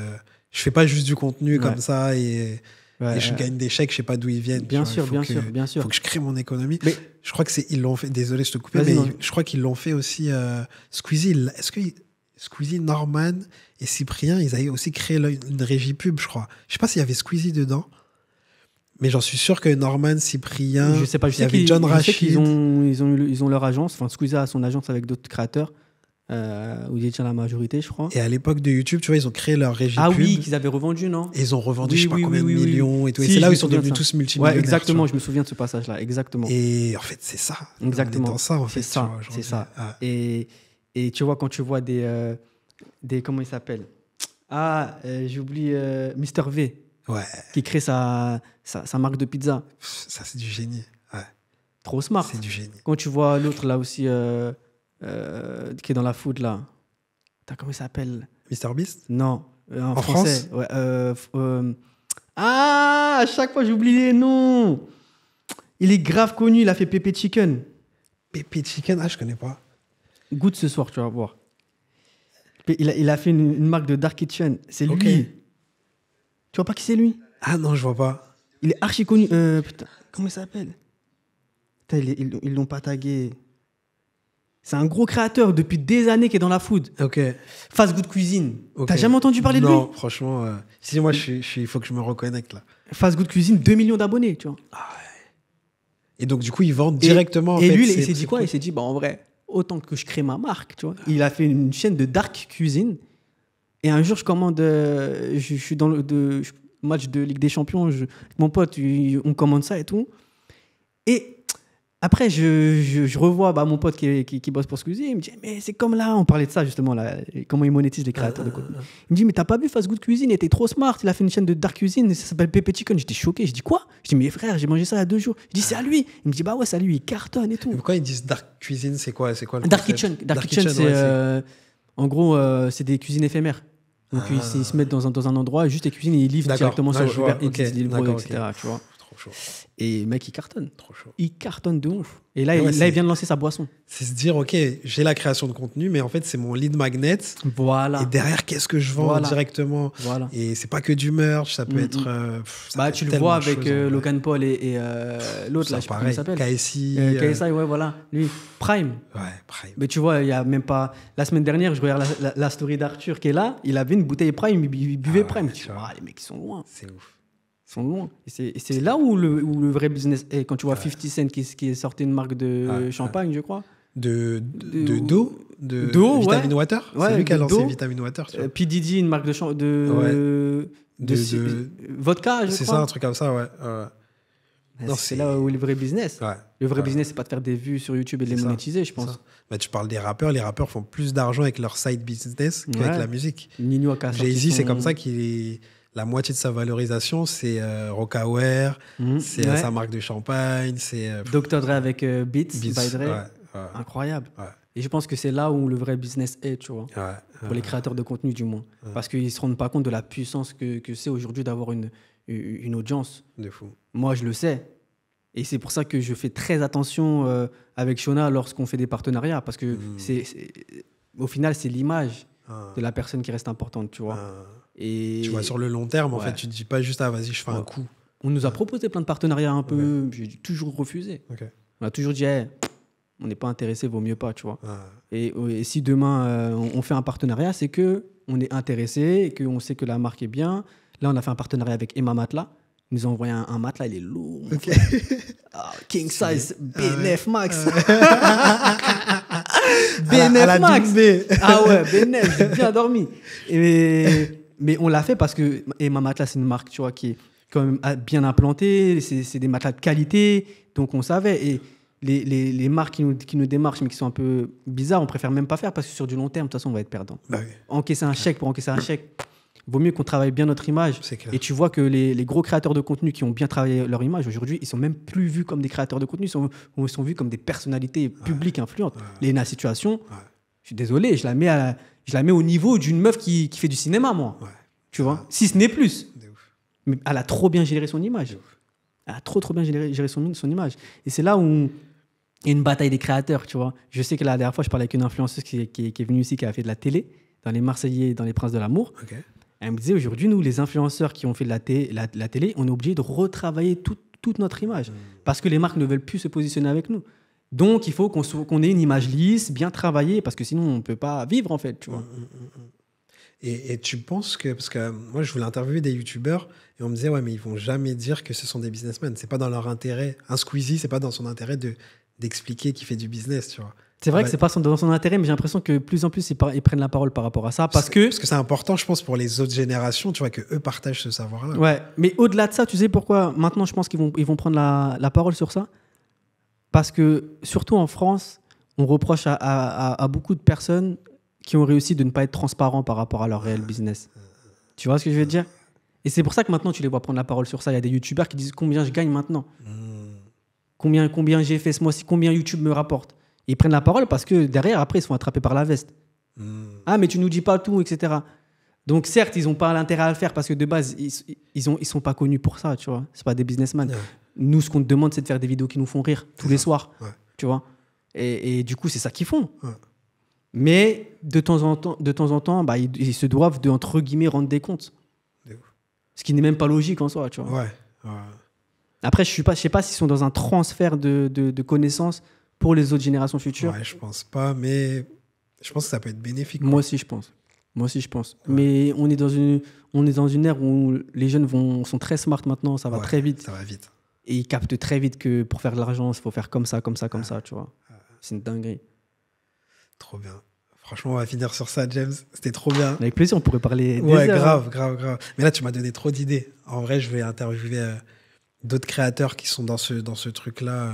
je fais pas juste du contenu comme ça et je gagne des chèques, je sais pas d'où ils viennent. Bien sûr. Il faut que je crée mon économie. Mais je crois que ils l'ont fait. Désolé, je te coupe. Mais je crois qu'ils l'ont fait aussi. Squeezie. Est-ce que Squeezie, Norman et Cyprien, ils avaient aussi créé une régie pub, je crois. Je sais pas s'il y avait Squeezie dedans. Mais j'en suis sûr que Norman, Cyprien, je sais pas, il y avait John Rachid. Ils ont leur agence. Enfin, Squeezie a son agence avec d'autres créateurs. Où ils étaient la majorité, je crois. Et à l'époque de YouTube, tu vois, ils ont créé leur régie pub. Ah oui, qu'ils avaient revendu, non? Et ils ont revendu, je sais pas combien de millions et tout. Et c'est là où ils sont devenus tous multimillionnaires. Ouais, exactement, je me souviens de ce passage-là, exactement. Et en fait, c'est ça. Exactement. On est dans ça, en fait. C'est ça. Ah. Et tu vois, quand tu vois des comment il s'appelle? J'ai oublié Mr V. Ouais. Qui crée sa marque de pizza. Ça, c'est du génie. Ouais. Trop smart. C'est du génie. Quand tu vois l'autre là aussi, qui est dans la food là. Comment il s'appelle? Mr Beast? Non. En France? Ouais. À chaque fois j'oublie les noms. Il est grave connu, il a fait Pepe Chicken. Pepe Chicken, je connais pas. Goûte ce soir, tu vas voir. Il a fait une marque de Dark Kitchen. C'est lui. Okay. Tu vois pas qui c'est lui? Ah non, je vois pas. Il est archi connu. Putain, comment il s'appelle? Putain, ils l'ont pas tagué. C'est un gros créateur depuis des années qui est dans la food. Ok. Fast Good Cuisine. Okay. T'as jamais entendu parler de lui? Non, franchement. Si moi, il faut que je me reconnecte là. Fast Good Cuisine, 2 millions d'abonnés, tu vois. Ah ouais. Et donc, du coup, ils vendent directement. Et lui, il s'est dit quoi? Il s'est dit, bah, en vrai, autant que je crée ma marque, tu vois. Il a fait une chaîne de dark cuisine. Et un jour, je commande. Je suis dans le match de Ligue des Champions. Avec mon pote, on commande ça et tout. Et. Après, je revois mon pote qui bosse pour Squeezie. Il me dit, mais c'est comme là. On parlait de ça, justement, là, comment ils monétisent les créateurs de contenu. Il me dit, mais t'as pas vu Fast Good Cuisine? Il était trop smart. Il a fait une chaîne de dark cuisine. Ça s'appelle Pepe Chicken. J'étais choqué. Je dis, quoi? Je dis, mais frère, j'ai mangé ça il y a 2 jours. Je dis, c'est à lui. Il me dit, bah ouais, c'est à lui. Il cartonne et tout. Mais pourquoi ils disent dark cuisine? C'est quoi le Dark Kitchen. Dark Kitchen, c'est. En gros, c'est des cuisines éphémères. Donc, ils se mettent dans un endroit, juste les cuisines, et ils livrent directement sur Uber Eats, etc. Tu vois. Chaud. Et le mec, il cartonne. Trop chaud. Il cartonne de ouf. Et là, il vient de lancer sa boisson. C'est se dire, ok, j'ai la création de contenu, mais en fait, c'est mon lead magnet. Voilà. Et derrière, qu'est-ce que je vends directement? Voilà. Et c'est pas que du merch, ça peut être. Tu le vois avec Logan Paul et l'autre, là, je sais pas comment il s'appelle. KSI. KSI, ouais, voilà. Lui, Prime. Ouais, Prime. Mais tu vois, il y a même pas. La semaine dernière, je regarde la story d'Arthur qui est là. Il avait une bouteille Prime, il buvait Prime. Tu vois, les mecs, ils sont loin. C'est ouf. Ils sont loin. Et c'est là où le vrai business est. Quand tu vois 50 Cent qui est sorti une marque de champagne, je crois. D'eau Vitamin Water. Ouais, c'est lui qui a lancé Vitamin Water. P. Diddy, une marque de vodka, je crois. C'est ça, un truc comme ça, ouais. Non, c'est là où est le vrai business. Ouais. Le vrai business, c'est pas de faire des vues sur YouTube et de les C'est ça, monétiser, je c'est pense. ça. Bah, tu parles des rappeurs. Les rappeurs font plus d'argent avec leur side business qu'avec Ouais. la musique. Nino a sorti Jay-Z, c'est son- comme ça qu'il est... La moitié de sa valorisation, c'est Rocawear, c'est Ouais. sa marque de champagne, c'est... Dr. Dre avec Beats, by Dre. Ouais, Incroyable. Ouais. Et je pense que c'est là où le vrai business est, tu vois. ouais, Pour les créateurs de contenu, du moins. Parce qu'ils ne se rendent pas compte de la puissance que c'est aujourd'hui d'avoir une audience. de fou. Moi, je le sais. Et c'est pour ça que je fais très attention avec Shona lorsqu'on fait des partenariats. Parce que au final, c'est l'image de la personne qui reste importante, tu vois. Et Tu vois, sur le long terme, en Ouais. fait, tu te dis pas juste, ah, vas-y, je fais un coup. on nous a proposé plein de partenariats un peu. J'ai toujours refusé. Ok. On a toujours dit, hey, on n'est pas intéressé, vaut mieux pas, tu vois. Ah, Et si demain on fait un partenariat, c'est que on est intéressé et qu'on sait que la marque est bien. Là, on a fait un partenariat avec Emma Matelas. Ils nous ont envoyé un matelas, il est lourd. ok. King size, BNF Max. À la BNF Max. Doumbé. Ah ouais, BNF, j'ai bien dormi. Mais on l'a fait parce que Emma Matelas, c'est une marque, tu vois, qui est quand même bien implantée. C'est des matelas de qualité, donc on savait. Et les marques qui nous démarchent, mais qui sont un peu bizarres, on préfère même pas faire parce que sur du long terme, de toute façon, on va être perdant. Bah oui, Encaisser un chèque pour encaisser un chèque, vaut mieux qu'on travaille bien notre image. c'est clair. Et tu vois que les gros créateurs de contenu qui ont bien travaillé leur image, aujourd'hui, ils sont même plus vus comme des créateurs de contenu, ils sont vus comme des personnalités publiques influentes. Léna Situation, je suis désolé, je la mets au niveau d'une meuf qui fait du cinéma, moi. Ouais. Tu vois, si ce n'est plus. De ouf. Mais elle a trop bien géré son image. Elle a trop bien géré son image. Et c'est là où il y a une bataille des créateurs, tu vois. Je sais que la dernière fois, je parlais avec une influenceuse qui est venue ici, qui a fait de la télé, dans Les Marseillais, dans Les Princes de l'amour. Ok. Elle me disait, aujourd'hui, nous, les influenceurs qui ont fait de la télé, on est obligé de retravailler toute notre image. Parce que les marques ne veulent plus se positionner avec nous. Donc, il faut qu'on ait une image lisse, bien travaillée, parce que sinon, on ne peut pas vivre, en fait, tu vois. Et tu penses que... Parce que moi, je voulais interviewer des youtubeurs et on me disait, ouais, mais ils vont jamais dire que ce sont des businessmen. C'est pas dans leur intérêt. Un Squeezie, c'est pas dans son intérêt d'expliquer qu'il fait du business, tu vois. C'est vrai Ouais. que c'est pas dans son intérêt, mais j'ai l'impression que plus en plus, ils prennent la parole par rapport à ça. Parce que c'est important, je pense, pour les autres générations, tu vois, que eux partagent ce savoir-là. ouais, mais au-delà de ça, tu sais pourquoi maintenant je pense qu'ils vont prendre la parole sur ça? Parce que, surtout en France, on reproche à beaucoup de personnes qui ont réussi de ne pas être transparents par rapport à leur réel business. Tu vois ce que je veux dire? Et c'est pour ça que maintenant tu les vois prendre la parole sur ça. Il y a des youtubeurs qui disent combien je gagne maintenant, combien j'ai fait ce mois-ci, combien YouTube me rapporte. Et ils prennent la parole parce que derrière, après, ils se font attraper par la veste. Ah, mais tu nous dis pas tout, etc. Donc, certes, ils n'ont pas l'intérêt à le faire parce que de base, ils sont pas connus pour ça, tu vois. C'est pas des businessmen. Ouais. Nous, ce qu'on te demande, c'est de faire des vidéos qui nous font rire tous les soirs, Ouais. tu vois. Et du coup, c'est ça qu'ils font. Ouais. Mais de temps en temps, bah, ils se doivent de, entre guillemets, rendre des comptes. De ouf. Ce qui n'est même pas logique en soi, tu vois. Ouais. Après, je sais pas s'ils sont dans un transfert de connaissances pour les autres générations futures. Ouais, je pense pas, mais je pense que ça peut être bénéfique. Moi aussi, je pense. Mais on est dans une ère où les jeunes sont très smart maintenant, ça va Ouais, très vite. Ça va vite. Et ils captent très vite que pour faire de l'argent, il faut faire comme ça, tu vois. C'est une dinguerie. Trop bien. Franchement, on va finir sur ça, James. C'était trop bien. Avec plaisir, on pourrait parler des Ouais, heures. grave. Mais là, tu m'as donné trop d'idées. En vrai, je vais interviewer d'autres créateurs qui sont dans ce truc-là.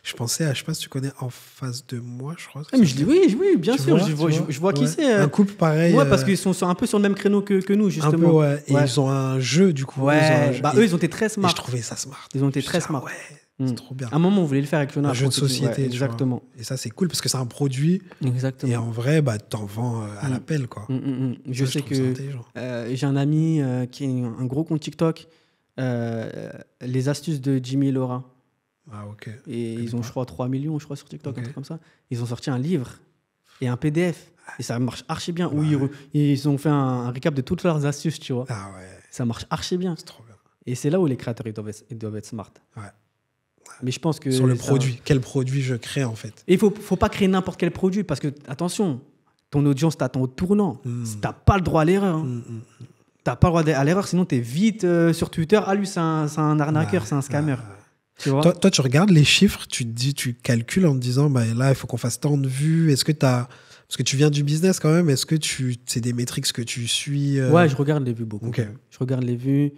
Je pensais à, je sais pas si tu connais En Face de Moi, je crois. Ah, mais je dis oui, bien Tu sûr. vois, Je vois qui Ouais. c'est. Un couple pareil. Ouais, parce qu'ils sont un peu sur le même créneau que nous, un justement. peu, ouais. Et Ouais. ils ont un jeu, du coup. Ouais, Ils ont un jeu. bah, Et- eux, ils ont été très et smart. je trouvais ça smart. Ils ont été Je très dis, ah smart. ouais, Mm. c'est trop bien. À un moment, on voulait le faire avec Jonah. Un jeu de société, tu vois. Exactement. Et ça, c'est cool parce que c'est un produit. Exactement. Et en vrai, bah, t'en vends à l'appel, quoi. Je Ça, sais trouve ça que intelligent. j'ai un ami qui a un gros compte TikTok, les astuces de Jimmy et Laura. Ah, ok. Et ils ont, je crois, 3 millions sur TikTok, Ok. un truc comme ça. Ils ont sorti un livre et un PDF. Et ça marche archi bien. Où ils ont fait un récap de toutes leurs astuces, tu vois. Ah, ouais. Ça marche archi bien. C'est trop bien. Et c'est là où les créateurs ils doivent être smart. Ouais. Mais je pense que. Sur le ça- produit. Quel produit je crée, en fait. Et il faut pas créer n'importe quel produit parce que, attention, ton audience t'attend au tournant. T'as pas le droit à l'erreur. Hein. T'as pas le droit à l'erreur, sinon t'es vite sur Twitter. Ah, lui, c'est un arnaqueur, c'est un scammer. Tu vois. Toi, tu regardes les chiffres, tu te dis, tu calcules en te disant, bah, là, il faut qu'on fasse tant de vues. Est-ce que parce que tu viens du business quand même, est-ce que c'est des métriques que tu suis Ouais, je regarde les vues beaucoup. Ok. Je regarde les vues.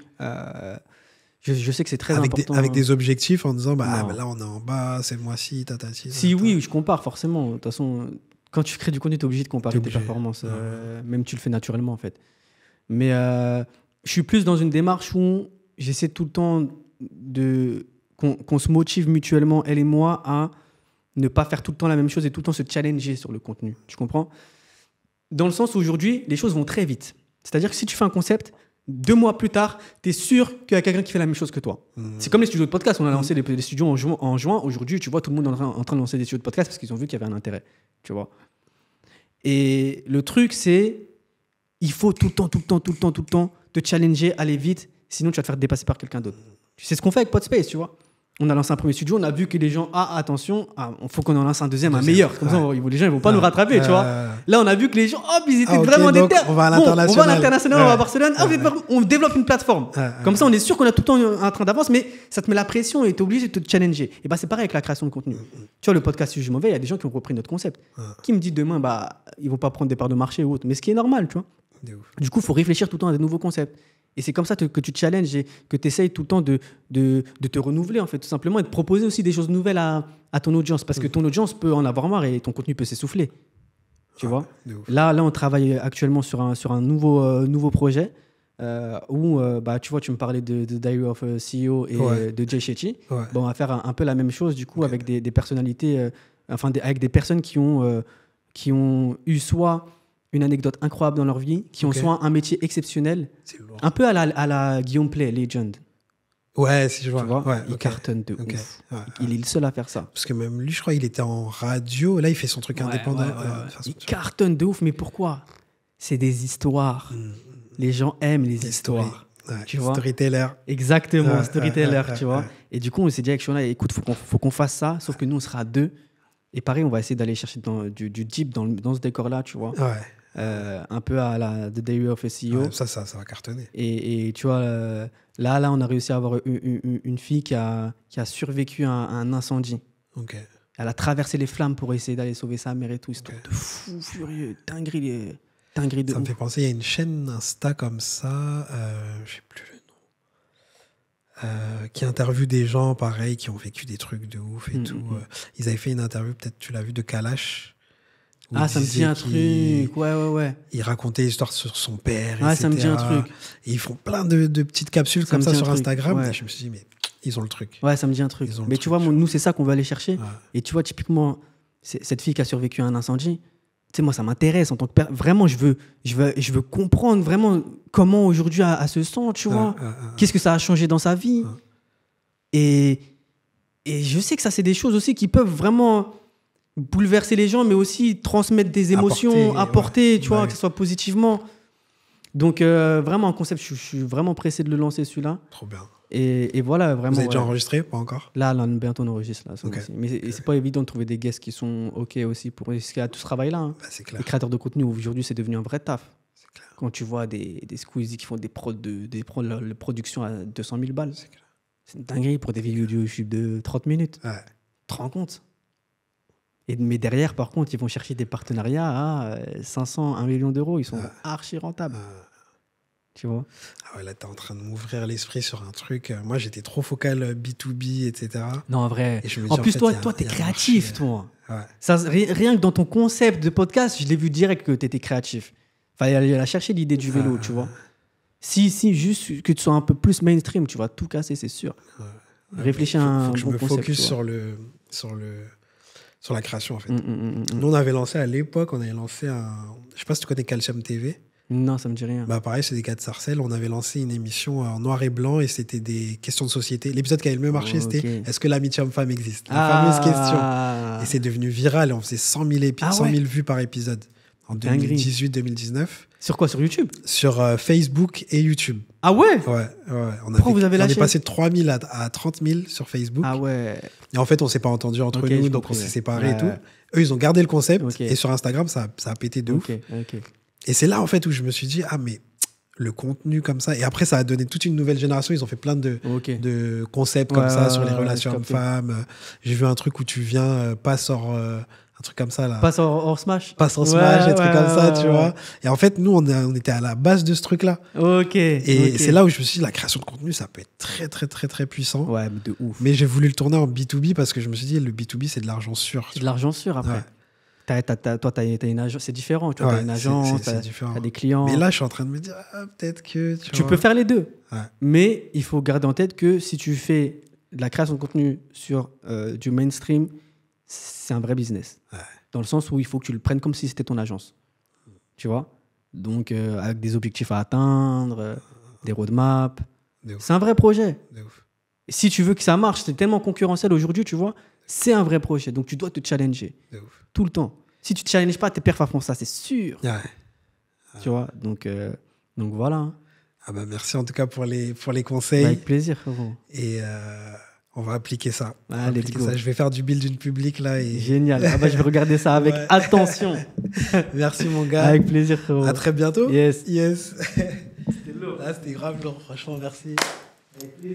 Je sais que c'est très avec important. avec des objectifs en disant, Non. là, on est en bas, c'est le mois-ci, tatati. Si, oui, je compare forcément. De toute façon, quand tu crées du contenu, tu es obligé de comparer T'es tes obligé. performances. Même tu le fais naturellement, en fait. Mais je suis plus dans une démarche où j'essaie tout le temps qu'on se motive mutuellement, elle et moi, à ne pas faire tout le temps la même chose et tout le temps se challenger sur le contenu. Tu comprends? Dans le sens où aujourd'hui, les choses vont très vite. C'est-à-dire que si tu fais un concept, 2 mois plus tard, tu es sûr qu'il y a quelqu'un qui fait la même chose que toi. C'est comme les studios de podcast. On a lancé les studios en juin. Aujourd'hui, tu vois, tout le monde est en train de lancer des studios de podcast parce qu'ils ont vu qu'il y avait un intérêt. Tu vois. Et le truc, c'est il faut tout le temps te challenger, aller vite. Sinon, tu vas te faire dépasser par quelqu'un d'autre. C'est ce qu'on fait avec Podspace, tu vois. On a lancé un premier studio, on a vu que les gens, attention, il faut qu'on en lance un deuxième, un meilleur. Comme ça, les gens, ils vont pas nous rattraper, tu vois. Là, on a vu que les gens, ils étaient vraiment déter. On va à l'international. On va à l'international, on va à Barcelone. On développe une plateforme. Comme ça, on est sûr qu'on a tout le temps un train d'avance, mais ça te met la pression et tu es obligé de te challenger. Et c'est pareil avec la création de contenu. Tu vois, le podcast Si je mauvais, il y a des gens qui ont repris notre concept. Qui me dit demain, ils vont pas prendre des parts de marché ou autre. Mais ce qui est normal, tu vois. Du coup, il faut réfléchir tout le temps à des nouveaux concepts. Et c'est comme ça que tu challenges et que tu essayes tout le temps de te renouveler, en fait, tout simplement, et de proposer aussi des choses nouvelles à ton audience. Parce que ton audience peut en avoir marre et ton contenu peut s'essouffler. Tu vois ? Là, on travaille actuellement sur un nouveau projet où, tu vois, tu me parlais de Diary of a CEO et de Jay Shetty. Ouais. Bon, on va faire un peu la même chose, du coup, avec des personnalités, avec des personnes qui ont eu soit une anecdote incroyable dans leur vie, qui ont soit un métier exceptionnel, un peu à la Guillaume Play, Legend. Ouais, si je vois. Tu vois, ouais, il cartonne de ouf. Ouais, il est le seul à faire ça. Parce que même lui, je crois, il était en radio. Là, il fait son truc indépendant. Il cartonne de ouf, mais pourquoi ? C'est des histoires. Les gens aiment les histoires. Tu vois ? Storyteller. Exactement, storyteller, tu vois. Et du coup, on s'est dit avec Shona, écoute, faut qu'on fasse ça, sauf que nous, on sera à 2. Et pareil, on va essayer d'aller chercher du deep dans ce décor-là, tu vois. Ouais. Un peu à la The Diary of a CEO. Ouais, ça va cartonner. Et tu vois, là, on a réussi à avoir une fille qui a survécu à un incendie. Ok. Elle a traversé les flammes pour essayer d'aller sauver sa mère et tout. C'est de fou furieux, dinguerie de Ça me fait penser, il y a une chaîne Insta comme ça, je sais plus le nom, qui interviewe des gens pareil, qui ont vécu des trucs de ouf et tout. Ils avaient fait une interview, peut-être tu l'as vu, de Kalash. Ça me dit un truc. Ouais. Il racontait l'histoire sur son père, Ah, etc. ça me dit un truc. Et ils font plein de petites capsules comme ça sur Instagram. Ouais. Et je me suis dit, mais ils ont le truc. Ouais, ça me dit un truc. Mais tu vois, nous, c'est ça qu'on veut aller chercher. Ouais. Et tu vois, typiquement, cette fille qui a survécu à un incendie, tu sais, moi, ça m'intéresse en tant que père. Vraiment, je veux comprendre vraiment comment aujourd'hui elle se sent, tu vois. Qu'est-ce que ça a changé dans sa vie. Et je sais que ça, c'est des choses aussi qui peuvent vraiment bouleverser les gens, mais aussi transmettre des émotions, apporter, tu vois, que ce soit positivement. Donc, vraiment, un concept, je suis vraiment pressé de le lancer, celui-là. Trop bien. Et voilà, vraiment. Vous avez déjà enregistré? Pas encore? Là, bientôt, on enregistre. Là, mais c'est pas évident de trouver des guests qui sont OK aussi pour ce qu'il y a tout ce travail-là. Hein. C'est clair. Les créateurs de contenu, aujourd'hui, c'est devenu un vrai taf. C'est clair. Quand tu vois des Squeezie qui font des productions à 200 000 balles, c'est une dinguerie pour des vidéos de YouTube de 30 minutes. Ouais. Tu te rends compte? Mais derrière, par contre, ils vont chercher des partenariats à 500, 1 million d'euros. Ils sont archi rentables. Tu vois? Ah ouais, là, t'es en train de m'ouvrir l'esprit sur un truc. Moi, j'étais trop focal B2B, etc. Non, en vrai. En plus, toi, t'es créatif, toi. Ouais. Ça, rien que dans ton concept de podcast, je l'ai vu direct que t'étais créatif. Fallait aller chercher l'idée du vélo, tu vois. Si, juste que tu sois un peu plus mainstream, tu vas tout casser, c'est sûr. Réfléchis à un bon concept. Je me focus sur la création, en fait. Nous, on avait lancé à l'époque, je sais pas si tu connais Calcium TV. Non, ça me dit rien. Pareil, c'est des gars de Sarcelles. On avait lancé une émission en noir et blanc et c'était des questions de société. L'épisode qui avait le mieux marché, c'était est-ce que l'amitié homme-femme existe? La fameuse question. Et c'est devenu viral et on faisait 100 000 vues par épisode en 2018-2019. Sur quoi? Sur YouTube? Sur Facebook et YouTube. Ah ouais? Ouais. On est passé de 3 000 à 30 000 sur Facebook. Ah ouais. Et en fait, on s'est pas entendu entre nous, donc on s'est séparés et tout. Eux, ils ont gardé le concept et sur Instagram, ça a pété de ouf. Et c'est là, en fait, où je me suis dit, mais le contenu comme ça. Et après, ça a donné toute une nouvelle génération. Ils ont fait plein de concepts comme ça sur les relations hommes-femmes. J'ai vu un truc où tu viens, pas sur un truc comme ça là. Passe en Smash. Passe en Smash, des trucs comme ça, tu ouais. vois. Et en fait, nous, on était à la base de ce truc-là. Ok. Et c'est là où je me suis dit, la création de contenu, ça peut être très, très, très, très puissant. Ouais, mais de ouf. Mais j'ai voulu le tourner en B2B parce que je me suis dit, le B2B, c'est de l'argent sûr. C'est de l'argent sûr après. Ouais. Toi, t'as une agence, c'est différent. Tu vois, Ouais, t'as une agence, c'est différent. t'as des clients. Mais là, je suis en train de me dire, peut-être que. Tu peux faire les deux. Ouais. Mais il faut garder en tête que si tu fais de la création de contenu sur du mainstream, c'est un vrai business. Ouais. Dans le sens où il faut que tu le prennes comme si c'était ton agence. Tu vois ? Donc, avec des objectifs à atteindre, des roadmaps. C'est un vrai projet. De ouf. Et si tu veux que ça marche, c'est tellement concurrentiel aujourd'hui, tu vois, c'est un vrai projet. Donc, tu dois te challenger. De ouf. Tout le temps. Si tu ne te challenges pas, tes perfs font ça, c'est sûr. Ouais. Tu vois ? Donc voilà. Hein. Ah bah merci en tout cas pour les conseils. Avec plaisir, frérot. Et on va appliquer ça. Let's go. Je vais faire du build d'une public là. Et... Génial. Ah bah, je vais regarder ça avec Ouais. attention. Merci mon gars. Avec plaisir, frérot. À très bientôt. Yes. Yes. C'était lourd. C'était grave lourd. Franchement, merci. Avec plaisir.